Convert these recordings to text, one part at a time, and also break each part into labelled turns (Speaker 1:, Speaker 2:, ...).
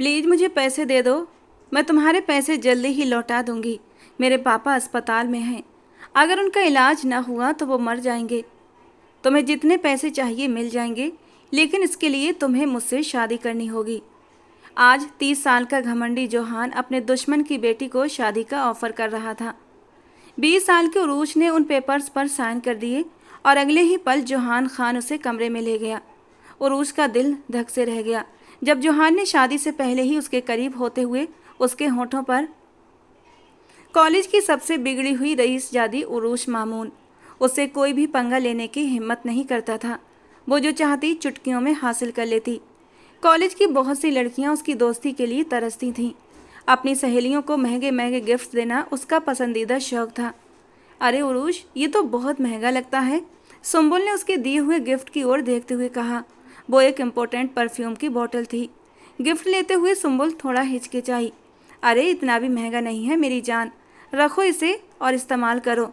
Speaker 1: Please मुझे पैसे दे दो। मैं तुम्हारे पैसे जल्दी ही लौटा दूंगी। मेरे पापा अस्पताल में हैं। अगर उनका इलाज ना हुआ तो वो मर जाएंगे। तुम्हें जितने पैसे चाहिए मिल जाएंगे, लेकिन इसके लिए तुम्हें मुझसे शादी करनी होगी। आज 30 साल का घमंडी जोहान अपने दुश्मन की बेटी को शादी का ऑफर कर रहा था। 20 साल के उरूज ने उन पेपर्स पर साइन कर दिए और अगले ही पल जोहान खान उसे कमरे में ले गया। उरूज का दिल धक से रह गया जब जोहान ने शादी से पहले ही उसके करीब होते हुए उसके होठों पर कॉलेज की सबसे बिगड़ी हुई रईसजादी उरूज मामून, उससे कोई भी पंगा लेने की हिम्मत नहीं करता था। वो जो चाहती चुटकियों में हासिल कर लेती। कॉलेज की बहुत सी लड़कियां उसकी दोस्ती के लिए तरसती थीं। अपनी सहेलियों को महंगे महंगे गिफ्ट देना उसका पसंदीदा शौक था। अरे उरूज, ये तो बहुत महंगा लगता है। सुम्बुल ने उसके दिए हुए गिफ्ट की ओर देखते हुए कहा। वो एक इम्पोर्टेंट परफ्यूम की बोतल थी। गिफ्ट लेते हुए सुम्बुल थोड़ा हिचकिचाई। अरे इतना भी महंगा नहीं है मेरी जान, रखो इसे और इस्तेमाल करो।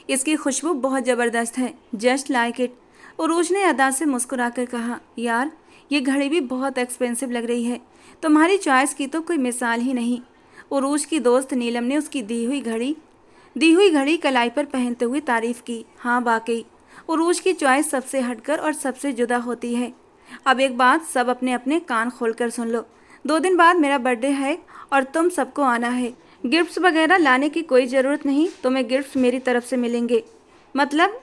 Speaker 1: इसकी खुशबू बहुत ज़बरदस्त है, जस्ट लाइक इट। उरूज ने अदा से मुस्कुराकर कहा। यार, ये घड़ी भी बहुत एक्सपेंसिव लग रही है। तुम्हारी चॉइस की तो कोई मिसाल ही नहीं। उरूज की दोस्त नीलम ने उसकी दी हुई घड़ी कलाई पर पहनते हुए तारीफ की। हाँ वाकई, उरूज की चॉइस सबसे हटकर और सबसे जुदा होती है। अब एक बात सब अपने अपने कान खोलकर सुन लो। 2 दिन बाद मेरा बर्थडे है और तुम सबको आना है। गिफ्ट्स वगैरह लाने की कोई ज़रूरत नहीं, तुम्हें गिफ्ट्स मेरी तरफ से मिलेंगे। मतलब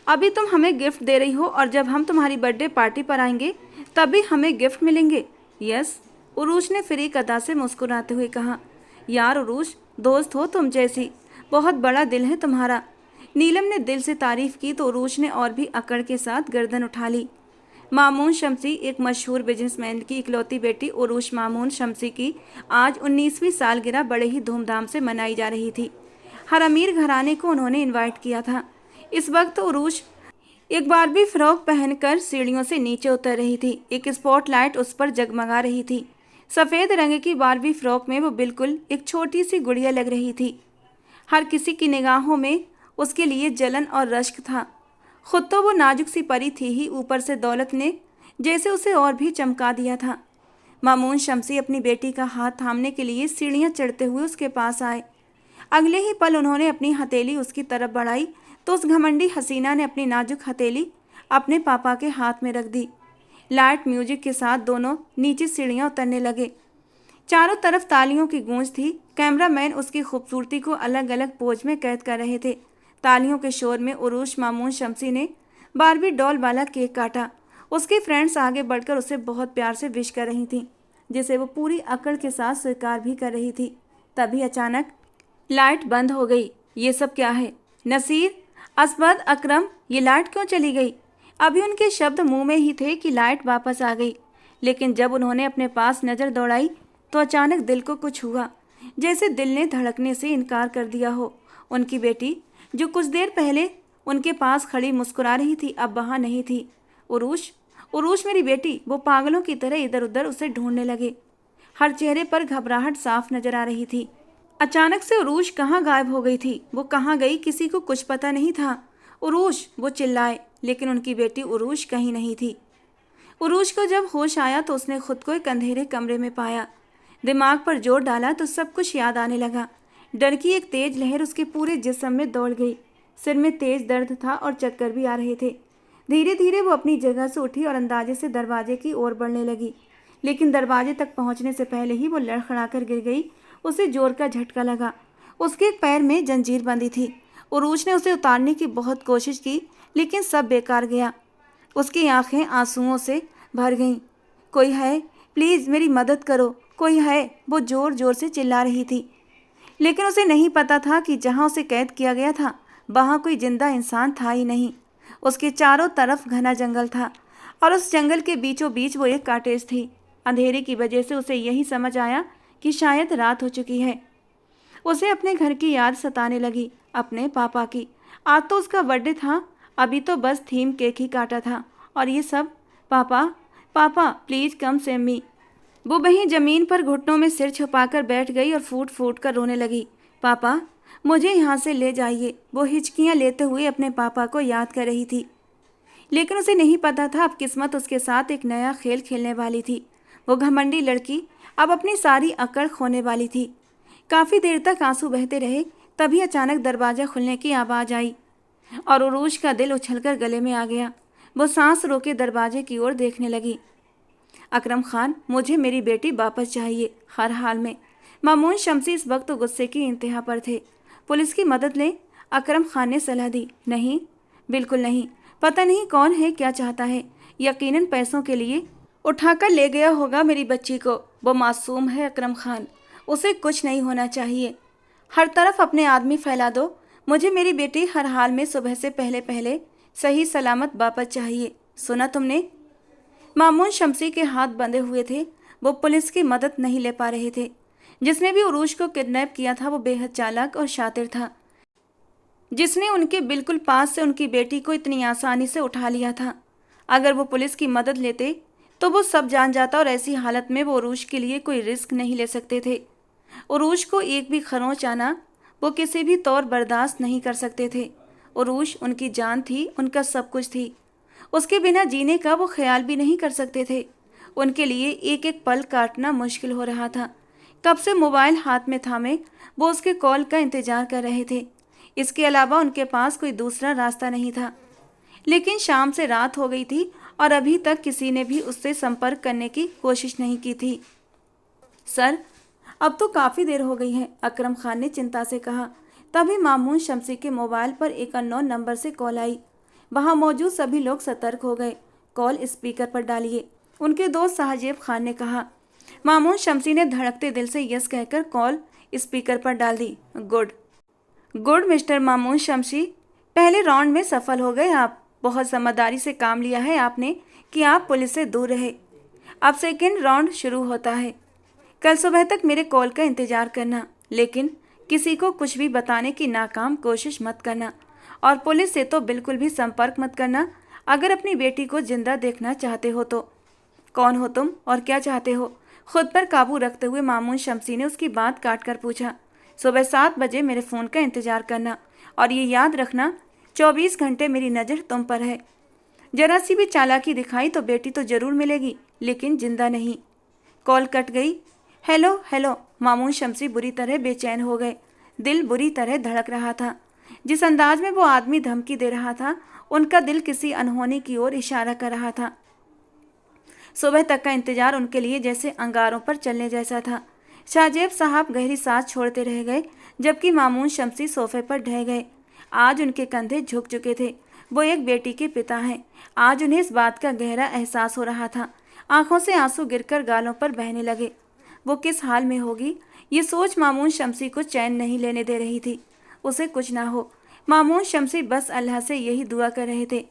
Speaker 1: अभी तुम हमें गिफ्ट दे रही हो और जब हम तुम्हारी बर्थडे पार्टी पर आएंगे तभी हमें गिफ्ट मिलेंगे? यस, उरूज ने फिर एक अदा से मुस्कुराते हुए कहा। यार उरूज, दोस्त हो तुम जैसी, बहुत बड़ा दिल है तुम्हारा। नीलम ने दिल से तारीफ की तो उरूज ने और भी अकड़ के साथ गर्दन उठा ली। मामून शम्सी, एक मशहूर बिजनेसमैन की इकलौती बेटी उरूज मामून शम्सी की आज 19वीं सालगिरह बड़े ही धूमधाम से मनाई जा रही थी। हर अमीर घराने को उन्होंने इनवाइट किया था। इस वक्त उरूज एक बारबी फ्रॉक पहनकर सीढ़ियों से नीचे उतर रही थी। एक स्पॉटलाइट उस पर जगमगा रही थी। सफ़ेद रंग की बारबी फ्रॉक में वो बिल्कुल एक छोटी सी गुड़िया लग रही थी। हर किसी की निगाहों में उसके लिए जलन और रश्क था। खुद तो वो नाजुक सी परी थी ही, ऊपर से दौलत ने जैसे उसे और भी चमका दिया था। मामून शम्सी अपनी बेटी का हाथ थामने के लिए सीढ़ियाँ चढ़ते हुए उसके पास आए। अगले ही पल उन्होंने अपनी हथेली उसकी तरफ बढ़ाई तो उस घमंडी हसीना ने अपनी नाजुक हथेली अपने पापा के हाथ में रख दी। लाइट म्यूजिक के साथ दोनों नीचे सीढ़ियाँ उतरने लगे। चारों तरफ तालियों की गूंज थी। कैमरामैन उसकी खूबसूरती को अलग अलग पोज में कैद कर रहे थे। तालियों के शोर में उरूज मामून शम्सी ने बारबी डॉल वाला केक काटा। उसकी फ्रेंड्स आगे बढ़कर उसे बहुत प्यार से विश कर रही थीं, जिसे वो पूरी अकड़ के साथ स्वीकार भी कर रही थी। तभी अचानक लाइट बंद हो गई। ये सब क्या है? नसीर, असबद, अकरम, ये लाइट क्यों चली गई? अभी उनके शब्द मुंह में ही थे कि लाइट वापस आ गई, लेकिन जब उन्होंने अपने पास नज़र दौड़ाई तो अचानक दिल को कुछ हुआ, जैसे दिल ने धड़कने से इनकार कर दिया हो। उनकी बेटी जो कुछ देर पहले उनके पास खड़ी मुस्कुरा रही थी, अब वहाँ नहीं थी। उरूज, उरूज मेरी बेटी! वो पागलों की तरह इधर उधर उसे ढूंढने लगे। हर चेहरे पर घबराहट साफ नजर आ रही थी। अचानक से उरूज कहाँ गायब हो गई थी? वो कहाँ गई? किसी को कुछ पता नहीं था। उरूज, वो चिल्लाए, लेकिन उनकी बेटी उरूज कहीं नहीं थी। उरूज को जब होश आया तो उसने खुद को एक अंधेरे कमरे में पाया। दिमाग पर जोर डाला तो सब कुछ याद आने लगा। डर की एक तेज लहर उसके पूरे जिस्म में दौड़ गई। सिर में तेज दर्द था और चक्कर भी आ रहे थे। धीरे धीरे वो अपनी जगह से उठी और अंदाजे से दरवाजे की ओर बढ़ने लगी, लेकिन दरवाजे तक पहुंचने से पहले ही वो लड़खड़ाकर गिर गई। उसे जोर का झटका लगा। उसके एक पैर में जंजीर बंधी थी। उरूज ने उसे उतारने की बहुत कोशिश की, लेकिन सब बेकार गया। उसकी आंखें आंसुओं से भर गईं। कोई है? प्लीज़ मेरी मदद करो, कोई है? वो ज़ोर ज़ोर से चिल्ला रही थी, लेकिन उसे नहीं पता था कि जहाँ उसे कैद किया गया था वहाँ कोई जिंदा इंसान था ही नहीं। उसके चारों तरफ घना जंगल था और उस जंगल के बीचों बीच वो एक कॉटेज थी। अंधेरे की वजह से उसे यही समझ आया कि शायद रात हो चुकी है। उसे अपने घर की याद सताने लगी, अपने पापा की। आज तो उसका बर्थडे था, अभी तो बस थीम केक ही काटा था, और ये सब। पापा, पापा प्लीज़ कम सेव मी। वो वहीं ज़मीन पर घुटनों में सिर छुपाकर बैठ गई और फूट फूट कर रोने लगी। पापा, मुझे यहाँ से ले जाइए। वो हिचकियाँ लेते हुए अपने पापा को याद कर रही थी, लेकिन उसे नहीं पता था अब किस्मत उसके साथ एक नया खेल खेलने वाली थी। वो घमंडी लड़की अब अपनी सारी अकड़ खोने वाली थी। काफ़ी देर तक आंसू बहते रहे, तभी अचानक दरवाज़ा खुलने की आवाज़ आई और उरूज का दिल उछलकर गले में आ गया। वो सांस रोके दरवाजे की ओर देखने लगी। अकरम खान, मुझे मेरी बेटी वापस चाहिए, हर हाल में। मामून शमसी इस वक्त तो गुस्से की इंतहा पर थे। पुलिस की मदद लें, अकरम खान ने सलाह दी। नहीं, बिल्कुल नहीं। पता नहीं कौन है, क्या चाहता है। यकीनन पैसों के लिए उठाकर ले गया होगा मेरी बच्ची को। वो मासूम है अकरम खान, उसे कुछ नहीं होना चाहिए। हर तरफ अपने आदमी फैला दो। मुझे मेरी बेटी हर हाल में सुबह से पहले पहले सही सलामत वापस चाहिए। सुना तुमने? मामून शमसी के हाथ बंधे हुए थे। वो पुलिस की मदद नहीं ले पा रहे थे। जिसने भी उरूज को किडनैप किया था वो बेहद चालाक और शातिर था, जिसने उनके बिल्कुल पास से उनकी बेटी को इतनी आसानी से उठा लिया था। अगर वो पुलिस की मदद लेते तो वो सब जान जाता और ऐसी हालत में वो उरूज के लिए कोई रिस्क नहीं ले सकते थे। उरूज को एक भी खरोंच आना वो किसी भी तौर बर्दाश्त नहीं कर सकते थे। उरूज उनकी जान थी, उनका सब कुछ थी। उसके बिना जीने का वो ख्याल भी नहीं कर सकते थे। उनके लिए एक एक पल काटना मुश्किल हो रहा था। कब से मोबाइल हाथ में थामे वो उसके कॉल का इंतजार कर रहे थे। इसके अलावा उनके पास कोई दूसरा रास्ता नहीं था। लेकिन शाम से रात हो गई थी और अभी तक किसी ने भी उससे संपर्क करने की कोशिश नहीं की थी। सर, अब तो काफ़ी देर हो गई है, अकरम खान ने चिंता से कहा। तभी मामून शमसी के मोबाइल पर एक अननोन नंबर से कॉल आई। वहां मौजूद सभी लोग सतर्क हो गए। कॉल स्पीकर पर डालिए, उनके दोस्त साहजेब खान ने कहा। मामून शमसी ने धड़कते दिल से यस कहकर कॉल स्पीकर पर डाल दी। गुड गुड मिस्टर मामून शमसी, पहले राउंड में सफल हो गए आप। बहुत समझदारी से काम लिया है आपने कि आप पुलिस से दूर रहे। अब सेकेंड राउंड शुरू होता है। कल सुबह तक मेरे कॉल का इंतजार करना, लेकिन किसी को कुछ भी बताने की नाकाम कोशिश मत करना और पुलिस से तो बिल्कुल भी संपर्क मत करना अगर अपनी बेटी को जिंदा देखना चाहते हो तो। कौन हो तुम और क्या चाहते हो? खुद पर काबू रखते हुए मामून शमसी ने उसकी बात काट कर पूछा। सुबह 7 बजे मेरे फ़ोन का इंतजार करना और ये याद रखना 24 घंटे मेरी नज़र तुम पर है। जरा सी भी चालाकी दिखाई तो बेटी तो ज़रूर मिलेगी, लेकिन जिंदा नहीं। कॉल कट गई। हेलो हेलो, मामून शमसी बुरी तरह बेचैन हो गए। दिल बुरी तरह धड़क रहा था। जिस अंदाज में वो आदमी धमकी दे रहा था, उनका दिल किसी अनहोनी की ओर इशारा कर रहा था। सुबह तक का इंतजार उनके लिए जैसे अंगारों पर चलने जैसा था। शाहजेब साहब गहरी सांस छोड़ते रह गए, जबकि मामून शमसी सोफे पर ढह गए। आज उनके कंधे झुक चुके थे। वो एक बेटी के पिता हैं। आज उन्हें इस बात का गहरा एहसास हो रहा था। आंखों से आंसू गिरकर गालों पर बहने लगे। वो किस हाल में होगी, ये सोच मामून शमसी को चैन नहीं लेने दे रही थी। उसे कुछ ना हो। मामून शमसी बस अल्लाह से यही दुआ कर रहे थे।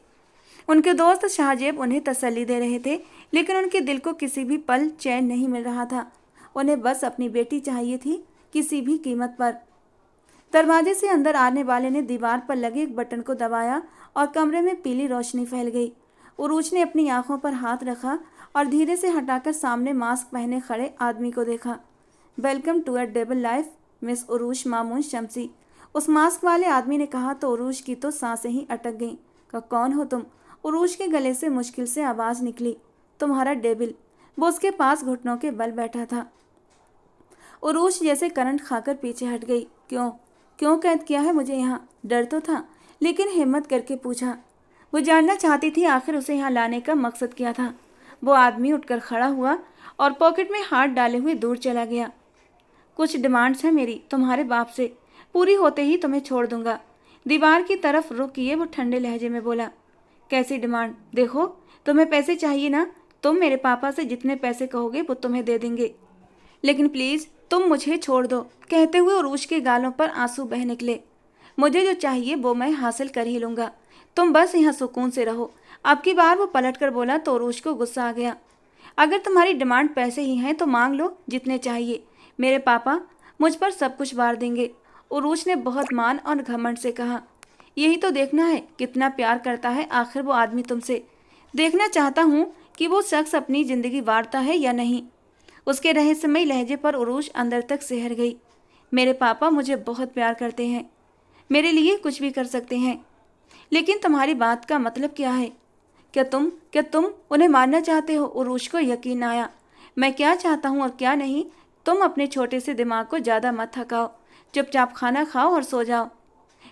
Speaker 1: उनके दोस्त शाहजेब उन्हें तसल्ली दे रहे थे, लेकिन उनके दिल को किसी भी पल चैन नहीं मिल रहा था। उन्हें बस अपनी बेटी चाहिए थी, किसी भी कीमत पर। दरवाजे से अंदर आने वाले ने दीवार पर लगे एक बटन को दबाया और कमरे में पीली रोशनी फैल गई। उरूज ने अपनी आंखों पर हाथ रखा और धीरे से हटाकर सामने मास्क पहने खड़े आदमी को देखा। Welcome to a double life miss Urooj Mamoon शमसी, उस मास्क वाले आदमी ने कहा तो उरूज की तो सांसें ही अटक गईं। कौन हो तुम? उरूज के गले से मुश्किल से आवाज़ निकली। तुम्हारा डेबिल। वो उसके पास घुटनों के बल बैठा था। उरूज जैसे करंट खाकर पीछे हट गई। क्यों क्यों कैद किया है मुझे यहाँ? डर तो था, लेकिन हिम्मत करके पूछा। वो जानना चाहती थी आखिर उसे यहाँ लाने का मकसद क्या था। वो आदमी उठकर खड़ा हुआ और पॉकेट में हाथ डाले हुए दूर चला गया। कुछ डिमांड्स हैं मेरी तुम्हारे बाप से, पूरी होते ही तुम्हें छोड़ दूंगा। दीवार की तरफ रुख किए वो ठंडे लहजे में बोला। कैसी डिमांड? देखो, तुम्हें पैसे चाहिए ना, तुम मेरे पापा से जितने पैसे कहोगे वो तुम्हें दे देंगे, लेकिन प्लीज़ तुम मुझे छोड़ दो। कहते हुए उरूज के गालों पर आंसू बह निकले। मुझे जो चाहिए वो मैं हासिल कर ही लूँगा, तुम बस यहाँ सुकून से रहो। अब की बार वो पलट कर बोला तो उरूज को गुस्सा आ गया। अगर तुम्हारी डिमांड पैसे ही हैं तो मांग लो जितने चाहिए, मेरे पापा मुझ पर सब कुछ वार देंगे। उरूज ने बहुत मान और घमंड से कहा। यही तो देखना है कितना प्यार करता है आखिर वो आदमी तुमसे। देखना चाहता हूँ कि वो शख्स अपनी ज़िंदगी वारता है या नहीं। उसके रहस्यमयी लहजे पर उरूज अंदर तक सिहर गई। मेरे पापा मुझे बहुत प्यार करते हैं, मेरे लिए कुछ भी कर सकते हैं, लेकिन तुम्हारी बात का मतलब क्या है? क्या तुम उन्हें मारना चाहते हो? उरूज को यकीन आया। मैं क्या चाहता हूँ और क्या नहीं, तुम अपने छोटे से दिमाग को ज़्यादा मत थकाओ। चुपचाप खाना खाओ और सो जाओ।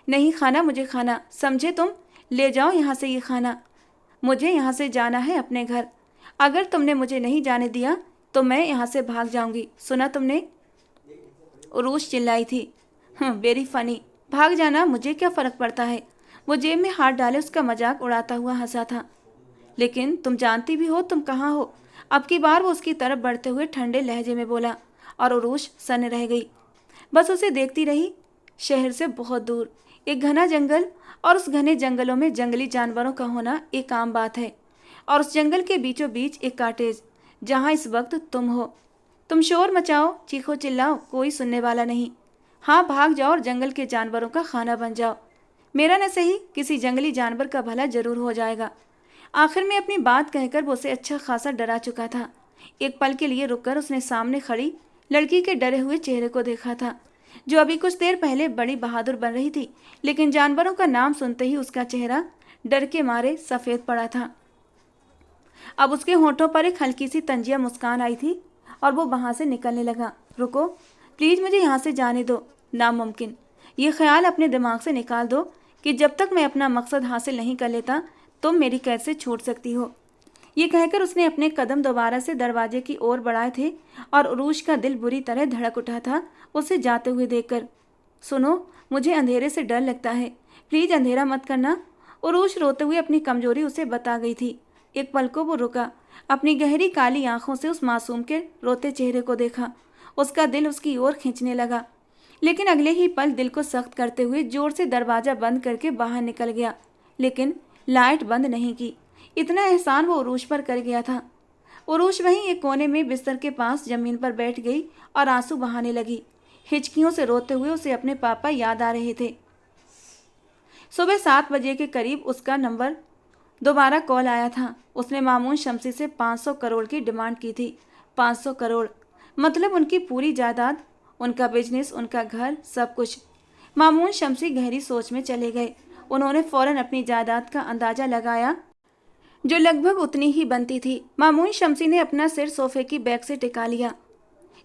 Speaker 1: नहीं खाना मुझे खाना, समझे तुम? ले जाओ यहाँ से ये खाना। मुझे यहाँ से जाना है अपने घर। अगर तुमने मुझे नहीं जाने दिया तो मैं यहाँ से भाग जाऊंगी, सुना तुमने? उरूस चिल्लाई थी। Very funny. भाग जाना, मुझे क्या फ़र्क पड़ता है। वो जेब में हाथ डाले उसका मजाक उड़ाता हुआ हंसा था। लेकिन तुम जानती भी हो तुम कहाँ हो। अब की बार वो उसकी तरफ बढ़ते हुए ठंडे लहजे में बोला और उरूस सन्न रह गई। बस उसे देखती रही। शहर से बहुत दूर एक घना जंगल, और उस घने जंगलों में जंगली जानवरों का होना एक आम बात है। और उस जंगल के बीचों बीच एक कॉटेज, जहाँ इस वक्त तुम हो। तुम शोर मचाओ, चीखो चिल्लाओ, कोई सुनने वाला नहीं। हाँ, भाग जाओ और जंगल के जानवरों का खाना बन जाओ। मेरा न सही किसी जंगली जानवर का भला जरूर हो जाएगा। आखिर में अपनी बात कहकर वो उसे अच्छा खासा डरा चुका था। एक पल के लिए रुककर उसने सामने खड़ी लड़की के डरे हुए चेहरे को देखा था, जो अभी कुछ देर पहले बड़ी बहादुर बन रही थी, लेकिन जानवरों का नाम सुनते ही उसका चेहरा डर के मारे सफ़ेद पड़ा था। अब उसके होठों पर एक हल्की सी तंजिया मुस्कान आई थी और वो वहाँ से निकलने लगा। रुको, प्लीज़ मुझे यहाँ से जाने दो। नामुमकिन। ये ख्याल अपने दिमाग से निकाल दो कि जब तक मैं अपना मकसद हासिल नहीं कर लेता तुम मेरी कैद से छूट सकती हो। ये कहकर उसने अपने कदम दोबारा से दरवाजे की ओर बढ़ाए थे और उरूश का दिल बुरी तरह धड़क उठा था उसे जाते हुए देखकर। सुनो, मुझे अंधेरे से डर लगता है, प्लीज़ अंधेरा मत करना। उरूश रोते हुए अपनी कमजोरी उसे बता गई थी। एक पल को वो रुका, अपनी गहरी काली आंखों से उस मासूम के रोते चेहरे को देखा। उसका दिल उसकी ओर खींचने लगा, लेकिन अगले ही पल दिल को सख्त करते हुए जोर से दरवाज़ा बंद करके बाहर निकल गया। लेकिन लाइट बंद नहीं की। इतना एहसान वो उरूश पर कर गया था। उरूश वहीं एक कोने में बिस्तर के पास जमीन पर बैठ गई और आंसू बहाने लगी। हिचकियों से रोते हुए उसे अपने पापा याद आ रहे थे। सुबह 7 बजे के करीब उसका नंबर दोबारा कॉल आया था। उसने मामून शमसी से 500 करोड़ की डिमांड की थी। 500 करोड़ मतलब उनकी पूरी जायदाद, उनका बिजनेस, उनका घर, सब कुछ। मामून शमसी गहरी सोच में चले गए। उन्होंने फौरन अपनी जायदाद का अंदाजा लगाया, जो लगभग उतनी ही बनती थी। मामून शमसी ने अपना सिर सोफे की बैक से टिका लिया।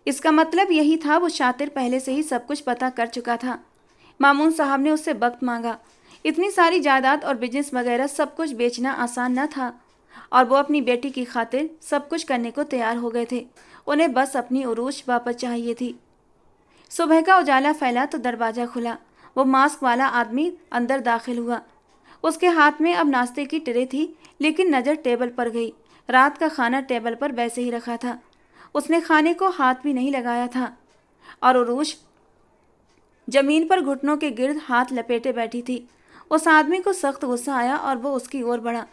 Speaker 1: इसका मतलब यही था, वो शातिर पहले से ही सब कुछ पता कर चुका था। मामून साहब ने उससे वक्त मांगा। इतनी सारी जायदाद और बिजनेस वगैरह सब कुछ बेचना आसान न था, और वो अपनी बेटी की खातिर सब कुछ करने को तैयार हो गए थे। उन्हें बस अपनी उरूश वापस चाहिए थी। सुबह का उजाला फैला तो दरवाज़ा खुला। वो मास्क वाला आदमी अंदर दाखिल हुआ। उसके हाथ में अब नाश्ते की ट्रे थी, लेकिन नज़र टेबल पर गई। रात का खाना टेबल पर वैसे ही रखा था। उसने खाने को हाथ भी नहीं लगाया था, और उरूश जमीन पर घुटनों के गिर्द हाथ लपेटे बैठी थी। उस आदमी को सख्त गुस्सा आया और वो उसकी ओर बढ़ा।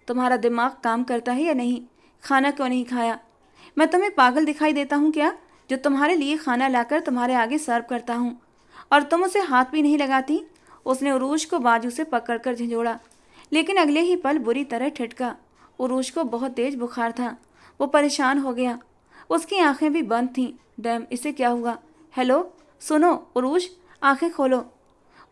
Speaker 1: तुम्हारा दिमाग काम करता है या नहीं? खाना क्यों नहीं खाया? मैं तुम्हें पागल दिखाई देता हूँ क्या, जो तुम्हारे लिए खाना लाकर तुम्हारे आगे सर्व करता हूँ और तुम उसे हाथ भी नहीं लगाती? उसने उरूश को बाजू से पकड़कर झंझोड़ा, लेकिन अगले ही पल बुरी तरह ठिठका। उरूश को बहुत तेज बुखार था। वो परेशान हो गया। उसकी आंखें भी बंद थीं। डैम, इसे क्या हुआ? हेलो, सुनो उरूश, आंखें खोलो।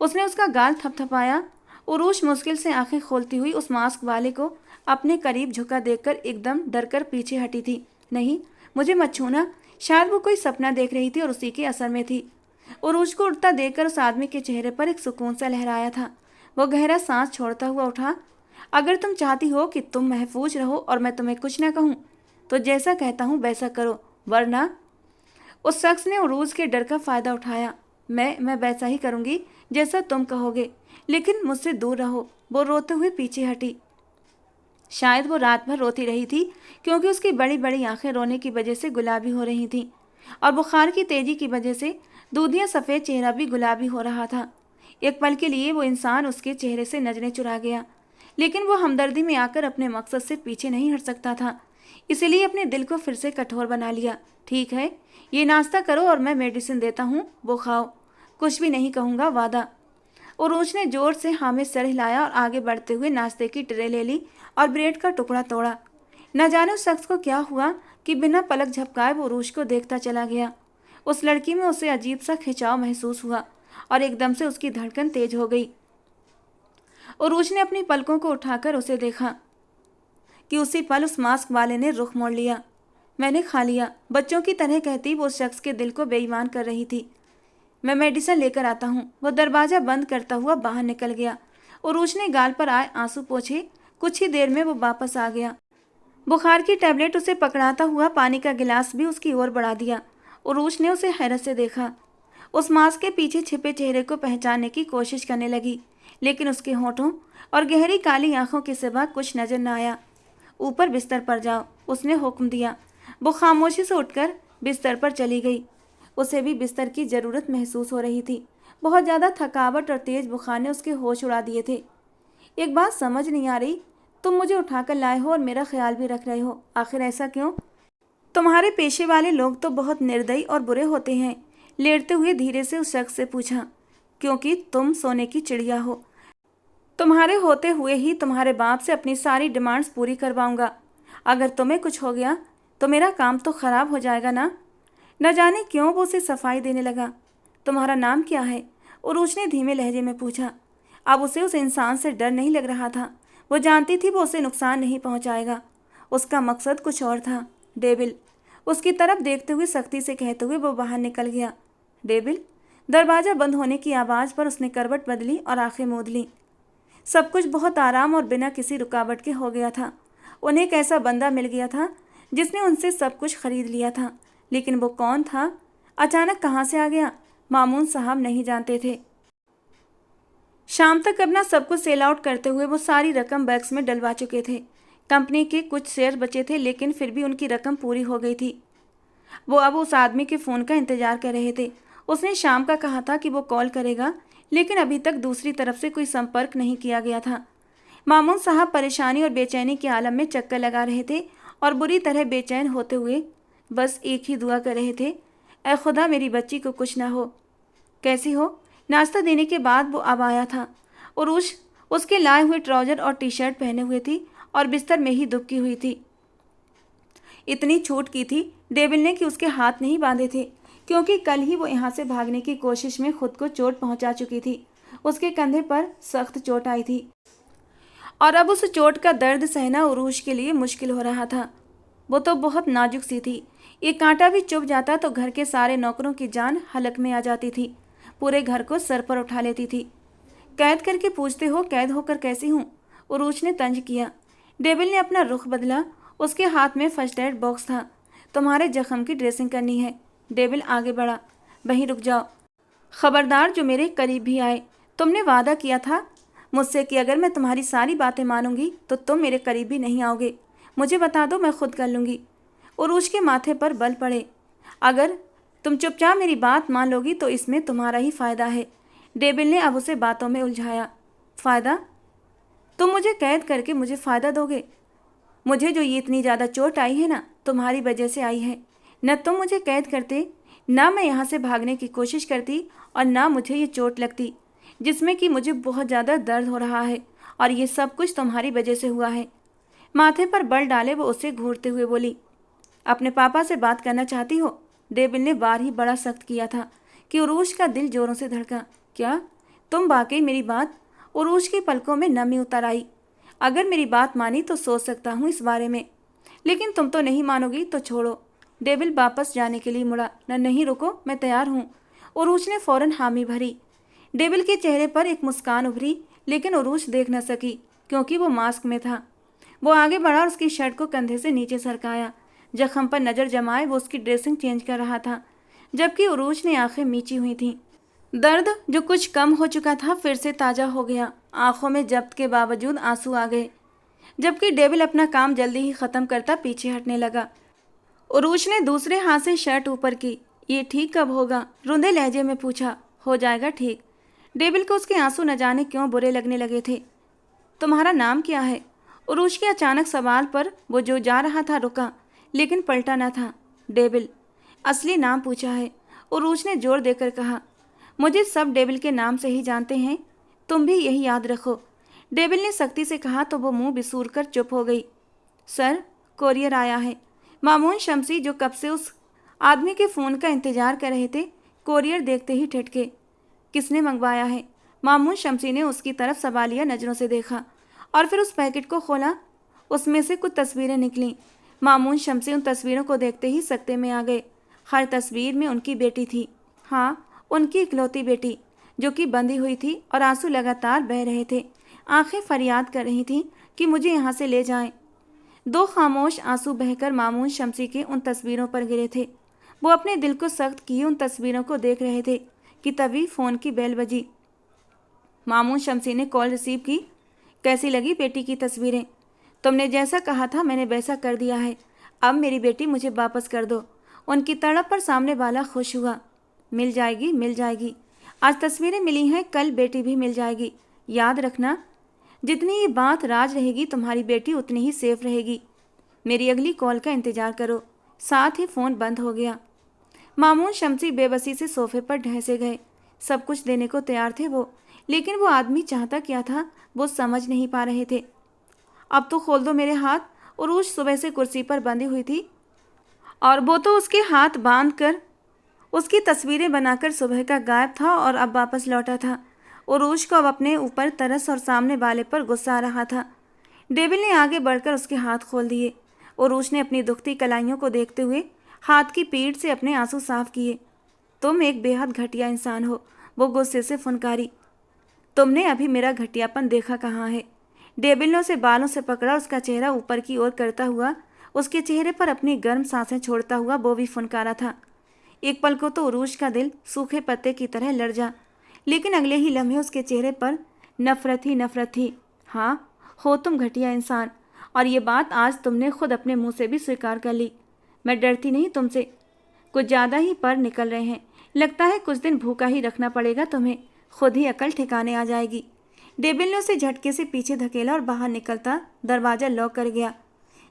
Speaker 1: उसने उसका गाल थपथपाया। उरूश मुश्किल से आंखें खोलती हुई उस मास्क वाले को अपने करीब झुका देखकर एकदम डरकर पीछे हटी थी। नहीं, मुझे मत छूना। शायद वो कोई सपना देख रही थी और उसी के असर में थी। उरूश को उठता देखकर उस आदमी के चेहरे पर एक सुकून सा लहराया था। वो गहरा सांस छोड़ता हुआ उठा। अगर तुम चाहती हो कि तुम महफूज रहो और मैं तुम्हें कुछ ना कहूँ, तो जैसा कहता हूँ वैसा करो, वरना। उस शख्स ने उरूज के डर का फ़ायदा उठाया। मैं वैसा ही करूँगी जैसा तुम कहोगे, लेकिन मुझसे दूर रहो। वो रोते हुए पीछे हटी। शायद वो रात भर रोती रही थी, क्योंकि उसकी बड़ी बड़ी आंखें रोने की वजह से गुलाबी हो रही थीं, और बुखार की तेजी की वजह से दूधिया सफ़ेद चेहरा भी गुलाबी हो रहा था। एक पल के लिए वो इंसान उसके चेहरे से नजरें चुरा गया, लेकिन वो हमदर्दी में आकर अपने मकसद से पीछे नहीं हट सकता था। इसीलिए अपने दिल को फिर से कठोर बना लिया। ठीक है, ये नाश्ता करो और मैं मेडिसिन देता हूँ, वो खाओ। कुछ भी नहीं कहूँगा, वादा। उरूज ने जोर से हाँ में सर हिलाया और आगे बढ़ते हुए नाश्ते की ट्रे ले ली और ब्रेड का टुकड़ा तोड़ा। न जाने उस शख्स को क्या हुआ कि बिना पलक झपकाए वो उरूज को देखता चला गया। उस लड़की में उसे अजीब सा खिंचाव महसूस हुआ और एकदम से उसकी धड़कन तेज हो गई। उरूज ने अपनी पलकों को उठाकर उसे देखा कि उसी पल उस मास्क वाले ने रुख मोड़ लिया। मैंने खा लिया, बच्चों की तरह कहती वो उस शख्स के दिल को बेईमान कर रही थी। मैं मेडिसिन लेकर आता हूँ। वो दरवाज़ा बंद करता हुआ बाहर निकल गया। उरूज ने गाल पर आए आंसू पोंछे। कुछ ही देर में वो वापस आ गया। बुखार की टैबलेट उसे पकड़ाता हुआ पानी का गिलास भी उसकी ओर बढ़ा दिया। उरूज ने उसे हैरत से देखा। उस मास्क के पीछे छिपे चेहरे को पहचानने की कोशिश करने लगी, लेकिन उसके होठों और गहरी काली आंखों के सिवा कुछ नजर न आया। ऊपर बिस्तर पर जाओ, उसने हुक्म दिया। वो खामोशी से उठकर बिस्तर पर चली गई। उसे भी बिस्तर की ज़रूरत महसूस हो रही थी। बहुत ज़्यादा थकावट और तेज बुखार ने उसके होश उड़ा दिए थे। एक बात समझ नहीं आ रही, तुम मुझे उठाकर लाए हो और मेरा ख्याल भी रख रहे हो, आखिर ऐसा क्यों? तुम्हारे पेशे वाले लोग तो बहुत निर्दयी और बुरे होते हैं, लेटते हुए धीरे से उस शख्स से पूछा। क्योंकि तुम सोने की चिड़िया हो। तुम्हारे होते हुए ही तुम्हारे बाप से अपनी सारी डिमांड्स पूरी करवाऊंगा। अगर तुम्हें कुछ हो गया तो मेरा काम तो खराब हो जाएगा ना। न जाने क्यों वो उसे सफाई देने लगा। तुम्हारा नाम क्या है? उरूज ने धीमे लहजे में पूछा। अब उसे उस इंसान से डर नहीं लग रहा था। वो जानती थी वो उसे नुकसान नहीं पहुंचाएगा। उसका मकसद कुछ और था। डेविल। उसकी तरफ देखते हुए सख्ती से कहते हुए वो बाहर निकल गया। डेविल। दरवाज़ा बंद होने की आवाज़ पर उसने करवट बदली और आंखें मूंद लीं। सब कुछ बहुत आराम और बिना किसी रुकावट के हो गया था। उन्हें एक ऐसा बंदा मिल गया था जिसने उनसे सब कुछ खरीद लिया था। लेकिन वो कौन था? अचानक कहाँ से आ गया? मामून साहब नहीं जानते थे। शाम तक अपना सब कुछ सेल आउट करते हुए वो सारी रकम बैग्स में डलवा चुके थे। कंपनी के कुछ शेयर बचे थे, लेकिन फिर भी उनकी रकम पूरी हो गई थी। वो अब उस आदमी के फ़ोन का इंतजार कर रहे थे। उसने शाम का कहा था कि वो कॉल करेगा, लेकिन अभी तक दूसरी तरफ से कोई संपर्क नहीं किया गया था। मामून साहब परेशानी और बेचैनी के आलम में चक्कर लगा रहे थे और बुरी तरह बेचैन होते हुए बस एक ही दुआ कर रहे थे, ऐ खुदा मेरी बच्ची को कुछ ना हो। कैसी हो? नाश्ता देने के बाद वो अब आया था। उरूज उसके लाए हुए ट्राउज़र और टी शर्ट पहने हुए थी और बिस्तर में ही दुबकी हुई थी। इतनी छूट की थी डेविल ने कि उसके हाथ नहीं बांधे थे, क्योंकि कल ही वो यहाँ से भागने की कोशिश में खुद को चोट पहुंचा चुकी थी। उसके कंधे पर सख्त चोट आई थी और अब उस चोट का दर्द सहना उरूज के लिए मुश्किल हो रहा था। वो तो बहुत नाजुक सी थी। एक कांटा भी चुभ जाता तो घर के सारे नौकरों की जान हलक में आ जाती थी। पूरे घर को सर पर उठा लेती थी। कैद करके पूछते हो कैद होकर कैसी हूँ? उरूज ने तंज किया। डेविल ने अपना रुख बदला। उसके हाथ में फर्स्ट एड बॉक्स था। तुम्हारे जख्म की ड्रेसिंग करनी है। डेविल आगे बढ़ा। वहीं रुक जाओ। खबरदार जो मेरे करीब भी आए। तुमने वादा किया था मुझसे कि अगर मैं तुम्हारी सारी बातें मानूंगी तो तुम मेरे करीब भी नहीं आओगे। मुझे बता दो, मैं खुद कर लूँगी। उरूज के माथे पर बल पड़े। अगर तुम चुपचाप मेरी बात मान लोगी तो इसमें तुम्हारा ही फ़ायदा है। डेविल ने अब उसे बातों में उलझाया। फ़ायदा? तुम मुझे कैद करके मुझे फ़ायदा दोगे? मुझे जो ये इतनी ज़्यादा चोट आई है ना, तुम्हारी वजह से आई है। न तुम मुझे कैद करते, ना मैं यहाँ से भागने की कोशिश करती, और ना मुझे ये चोट लगती जिसमें कि मुझे बहुत ज़्यादा दर्द हो रहा है, और ये सब कुछ तुम्हारी वजह से हुआ है। माथे पर बल डाले वो उसे घूरते हुए बोली। अपने पापा से बात करना चाहती हो? डेविल ने बार ही बड़ा सख्त किया था कि उरूज का दिल जोरों से धड़का। क्या तुम वाकई मेरी बात? उरूज की पलकों में नमी उतर आई। अगर मेरी बात मानी तो सोच सकता हूँ इस बारे में, लेकिन तुम तो नहीं मानोगी तो छोड़ो। डेविल वापस जाने के लिए मुड़ा। न नहीं, रुको, मैं तैयार हूँ। उरूज ने फौरन हामी भरी। डेविल के चेहरे पर एक मुस्कान उभरी, लेकिन उरूज देख न सकी क्योंकि वो मास्क में था। वो आगे बढ़ा और उसकी शर्ट को कंधे से नीचे सरकाया। जख्म पर नज़र जमाए वो उसकी ड्रेसिंग चेंज कर रहा था, जबकि उरूज ने आंखें मीची हुई थीं। दर्द जो कुछ कम हो चुका था फिर से ताज़ा हो गया। आंखों में जब्त के बावजूद आंसू आ गए, जबकि डेविल अपना काम जल्दी ही ख़त्म करता पीछे हटने लगा। उरूज ने दूसरे हाथ से शर्ट ऊपर की। ये ठीक कब होगा? रुंधे लहजे में पूछा। हो जाएगा ठीक। डेविल को उसके आंसू न जाने क्यों बुरे लगने लगे थे। तुम्हारा नाम क्या है? उरूज के अचानक सवाल पर वो जो जा रहा था रुका, लेकिन पलटा न था। डेविल। असली नाम पूछा है, उरूज ने जोर देकर कहा। मुझे सब डेविल के नाम से ही जानते हैं, तुम भी यही याद रखो। डेविल ने सख्ती से कहा तो वो मुंह बिसूर कर चुप हो गई। सर, कोरियर आया है। मामून शमसी जो कब से उस आदमी के फ़ोन का इंतजार कर रहे थे, कोरियर देखते ही ठिठके। किसने मंगवाया है? मामून शमसी ने उसकी तरफ सवालिया नज़रों से देखा और फिर उस पैकेट को खोला। उसमें से कुछ तस्वीरें निकलीं। मामून शमसी उन तस्वीरों को देखते ही सकते में आ गए। हर तस्वीर में उनकी बेटी थी, हाँ, उनकी इकलौती बेटी, जो कि बंधी हुई थी और आंसू लगातार बह रहे थे। आंखें फरियाद कर रही थीं कि मुझे यहाँ से ले जाएं। दो खामोश आंसू बहकर मामून शमसी के उन तस्वीरों पर गिरे थे। वो अपने दिल को सख्त किए उन तस्वीरों को देख रहे थे कि तभी फ़ोन की बेल बजी। मामून शमसी ने कॉल रिसीव की। कैसी लगी बेटी की तस्वीरें? तुमने जैसा कहा था मैंने वैसा कर दिया है। अब मेरी बेटी मुझे वापस कर दो। उनकी तड़प पर सामने वाला खुश हुआ। मिल जाएगी, मिल जाएगी। आज तस्वीरें मिली हैं, कल बेटी भी मिल जाएगी। याद रखना, जितनी ये बात राज रहेगी तुम्हारी बेटी उतनी ही सेफ रहेगी। मेरी अगली कॉल का इंतजार करो। साथ ही फ़ोन बंद हो गया। मामून शमसी बेबसी से सोफे पर ढहसे गए। सब कुछ देने को तैयार थे वो, लेकिन वो आदमी चाहता क्या था वो समझ नहीं पा रहे थे। अब तो खोल दो मेरे हाथ। उरूज सुबह से कुर्सी पर बंधी हुई थी और वो तो उसके हाथ बांध कर उसकी तस्वीरें बनाकर सुबह का गायब था और अब वापस लौटा था। उरूज को अब अपने ऊपर तरस और सामने वाले पर गुस्सा आ रहा था। डेविल ने आगे बढ़कर उसके हाथ खोल दिए। उरूज ने अपनी दुखती कलाइयों को देखते हुए हाथ की पीठ से अपने आंसू साफ किए। तुम एक बेहद घटिया इंसान हो, वो गुस्से से फुनकारी। तुमने अभी मेरा घटियापन देखा कहाँ है? डेविल ने उसे बालों से पकड़ा, उसका चेहरा ऊपर की ओर करता हुआ उसके चेहरे पर अपनी गर्म सांसें छोड़ता हुआ वो भी फुनकारा था। एक पल को तो उरूज का दिल सूखे पत्ते की तरह लड़ जा, लेकिन अगले ही लम्हे उसके चेहरे पर नफरत ही नफरत थी। हाँ, हो तुम घटिया इंसान, और ये बात आज तुमने खुद अपने मुंह से भी स्वीकार कर ली। मैं डरती नहीं तुमसे। कुछ ज़्यादा ही पर निकल रहे हैं। लगता है कुछ दिन भूखा ही रखना पड़ेगा तुम्हें, खुद ही अकल ठिकाने आ जाएगी। डेविल ने उसे झटके से पीछे धकेला और बाहर निकलता दरवाज़ा लॉक कर गया,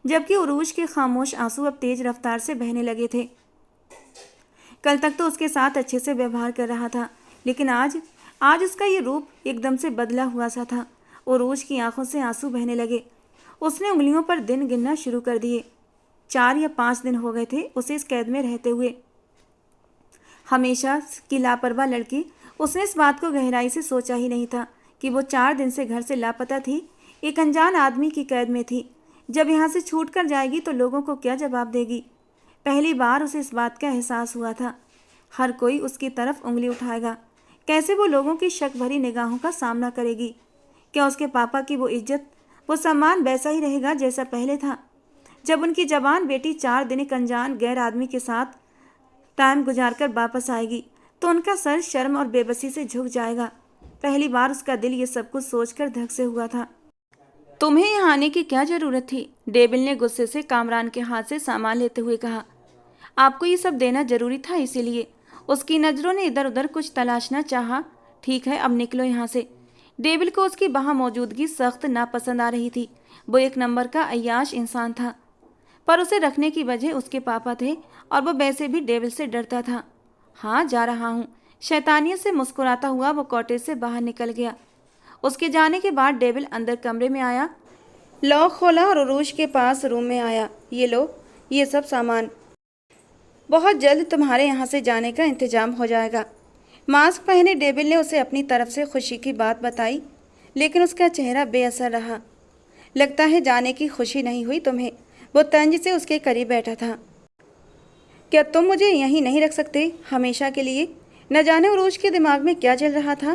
Speaker 1: जबकि उरूज के खामोश आंसू अब तेज रफ्तार से बहने लगे थे। कल तक तो उसके साथ अच्छे से व्यवहार कर रहा था, लेकिन आज उसका ये रूप एकदम से बदला हुआ सा था। उरूज की आंखों से आंसू बहने लगे। उसने उंगलियों पर दिन गिनना शुरू कर दिए। 4 या 5 दिन हो गए थे उसे इस कैद में रहते हुए। हमेशा की लापरवाह लड़की, उसने इस बात को गहराई से सोचा ही नहीं था कि वो 4 दिन से घर से लापता थी, एक अनजान आदमी की कैद में थी। जब यहाँ से छूट कर जाएगी तो लोगों को क्या जवाब देगी? पहली बार उसे इस बात का एहसास हुआ था। हर कोई उसकी तरफ उंगली उठाएगा। कैसे वो लोगों की शक भरी निगाहों का सामना करेगी? क्या उसके पापा की वो इज्जत, वो सम्मान वैसा ही रहेगा जैसा पहले था? जब उनकी जवान बेटी 4 दिन एक अनजान गैर आदमी के साथ टाइम गुजारकर वापस आएगी तो उनका सर शर्म और बेबसी से झुक जाएगा। पहली बार उसका दिल ये सब कुछ सोचकर धक्से हुआ था। तुम्हें यहाँ आने की क्या ज़रूरत थी? डेविल ने गुस्से से कामरान के हाथ से सामान लेते हुए कहा। आपको ये सब देना जरूरी था, इसीलिए। उसकी नज़रों ने इधर उधर कुछ तलाशना चाहा। ठीक है, अब निकलो यहाँ से। डेविल को उसकी वहाँ मौजूदगी सख्त नापसंद आ रही थी। वो एक नंबर का अय्याश इंसान था, पर उसे रखने की वजह उसके पापा थे और वो वैसे भी डेविल से डरता था। हाँ, जा रहा हूँ। शैतानियत से मुस्कुराता हुआ वो कॉटेज से बाहर निकल गया। उसके जाने के बाद डेविल अंदर कमरे में आया, लॉक खोला और उरूज के पास रूम में आया। ये लो, ये सब सामान। बहुत जल्द तुम्हारे यहाँ से जाने का इंतजाम हो जाएगा। मास्क पहने डेविल ने उसे अपनी तरफ से खुशी की बात बताई, लेकिन उसका चेहरा बेअसर रहा। लगता है जाने की खुशी नहीं हुई तुम्हें। वो तंज से उसके करीब बैठा था। क्या तुम मुझे यहीं नहीं रख सकते हमेशा के लिए? न जाने उरूज के दिमाग में क्या चल रहा था।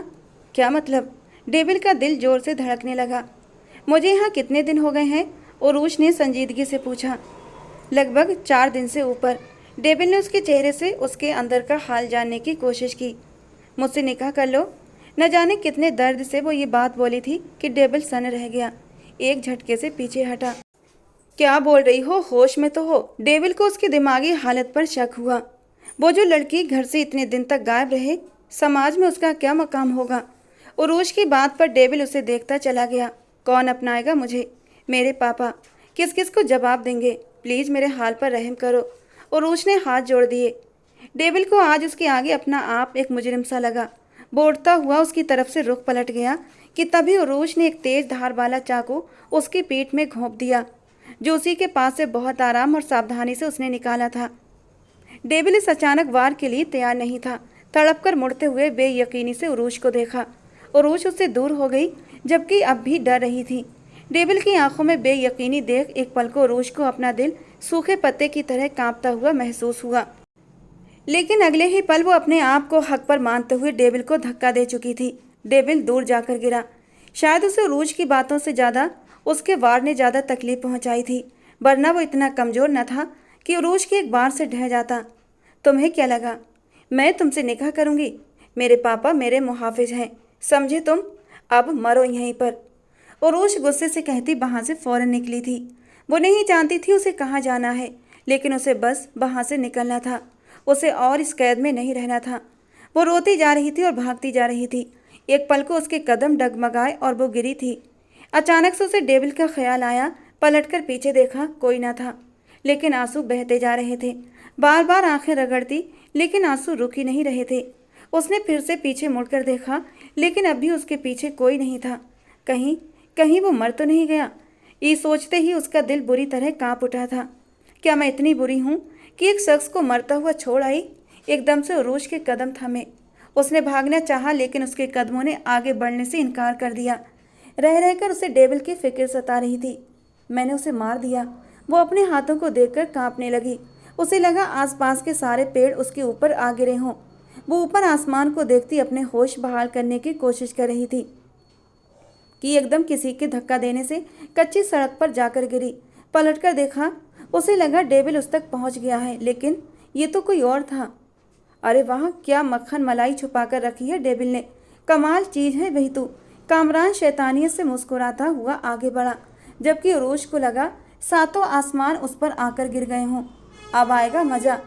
Speaker 1: क्या मतलब? डेविल का दिल जोर से धड़कने लगा। मुझे यहाँ कितने दिन हो गए हैं? उरूज ने संजीदगी से पूछा। लगभग 4 दिन से ऊपर। डेविल ने उसके चेहरे से उसके अंदर का हाल जानने की कोशिश की। मुझसे निकाह कर लो। न जाने कितने दर्द से वो ये बात बोली थी कि डेविल सन रह गया। एक झटके से पीछे हटा। क्या बोल रही हो? होश में तो हो। डेविल को उसकी दिमागी हालत पर शक हुआ। वो जो लड़की घर से इतने दिन तक गायब रहे, समाज में उसका क्या मकाम होगा? उरूज की बात पर डेविल उसे देखता चला गया। कौन अपनाएगा मुझे? मेरे पापा। किस किस को जवाब देंगे? प्लीज़ मेरे हाल पर रहम करो। उरूज ने हाथ जोड़ दिए। डेविल को आज उसके आगे अपना आप एक मुजरिम सा लगा। वो उड़ता हुआ उसकी तरफ से रुख पलट गया कि तभी उरूज ने एक तेज धार वाला चाकू उसकी पीठ में घोंप दिया, जो उसी के पास से बहुत आराम और सावधानी से उसने निकाला था। डेविल इस अचानक वार के लिए तैयार नहीं था। तड़प कर मुड़ते हुए बेयकीनी से उरूज को देखा। उरूज उससे दूर हो गई, जबकि अब भी डर रही थी। डेविल की आंखों में बेयकीनी देख एक पल को उरूज को अपना दिल सूखे पत्ते की तरह कांपता हुआ महसूस हुआ। लेकिन अगले ही पल वो अपने आप को हक पर मानते हुए डेविल को धक्का दे चुकी थी। डेविल दूर जाकर गिरा। शायद उसे उरूज की बातों से ज़्यादा उसके वार ने ज़्यादा तकलीफ पहुंचाई थी, वरना वो इतना कमज़ोर न था कि उरूज के एक बार से ढह जाता। तुम्हें क्या लगा मैं तुमसे निकाह करूंगी? मेरे पापा मेरे मुहाफिज हैं, समझे तुम? अब मरो यहीं पर। उरूज गुस्से से कहती वहाँ से फ़ौरन निकली थी। वो नहीं जानती थी उसे कहाँ जाना है, लेकिन उसे बस वहाँ से निकलना था। उसे और इस कैद में नहीं रहना था। वो रोती जा रही थी और भागती जा रही थी। एक पल को उसके कदम डगमगाए और वो गिरी थी। अचानक से उसे डेविल का ख्याल आया। पलटकर पीछे देखा, कोई न था, लेकिन आंसू बहते जा रहे थे। बार बार आंखें रगड़ती, लेकिन आंसू रुक ही नहीं रहे थे। उसने फिर से पीछे मुड़कर देखा, लेकिन अब भी उसके पीछे कोई नहीं था। कहीं कहीं वो मर तो नहीं गया? ये सोचते ही उसका दिल बुरी तरह कांप उठा था। क्या मैं इतनी बुरी हूँ कि एक शख्स को मरता हुआ छोड़ आई? एकदम से उरूज के कदम थमे। उसने भागना चाहा, लेकिन उसके कदमों ने आगे बढ़ने से इनकार कर दिया। रह रहकर उसे डेविल की फिक्र सता रही थी। मैंने उसे मार दिया। वो अपने हाथों को देखकर कांपने लगी। उसे लगा आसपास के सारे पेड़ उसके ऊपर आ गिरे हों। वो ऊपर आसमान को देखती अपने होश बहाल करने की कोशिश कर रही थी कि एकदम किसी के धक्का देने से कच्ची सड़क पर जाकर गिरी। पलटकर देखा, उसे लगा डेविल उस तक पहुंच गया है, लेकिन ये तो कोई और था। अरे वाह, क्या मक्खन मलाई छुपा कर रखी है डेविल ने। कमाल चीज़ है वही तो। कामरान शैतानियत से मुस्कुराता हुआ आगे बढ़ा, जबकि उरूज को लगा सातों आसमान उस पर आकर गिर गए हों। अब आएगा मज़ा।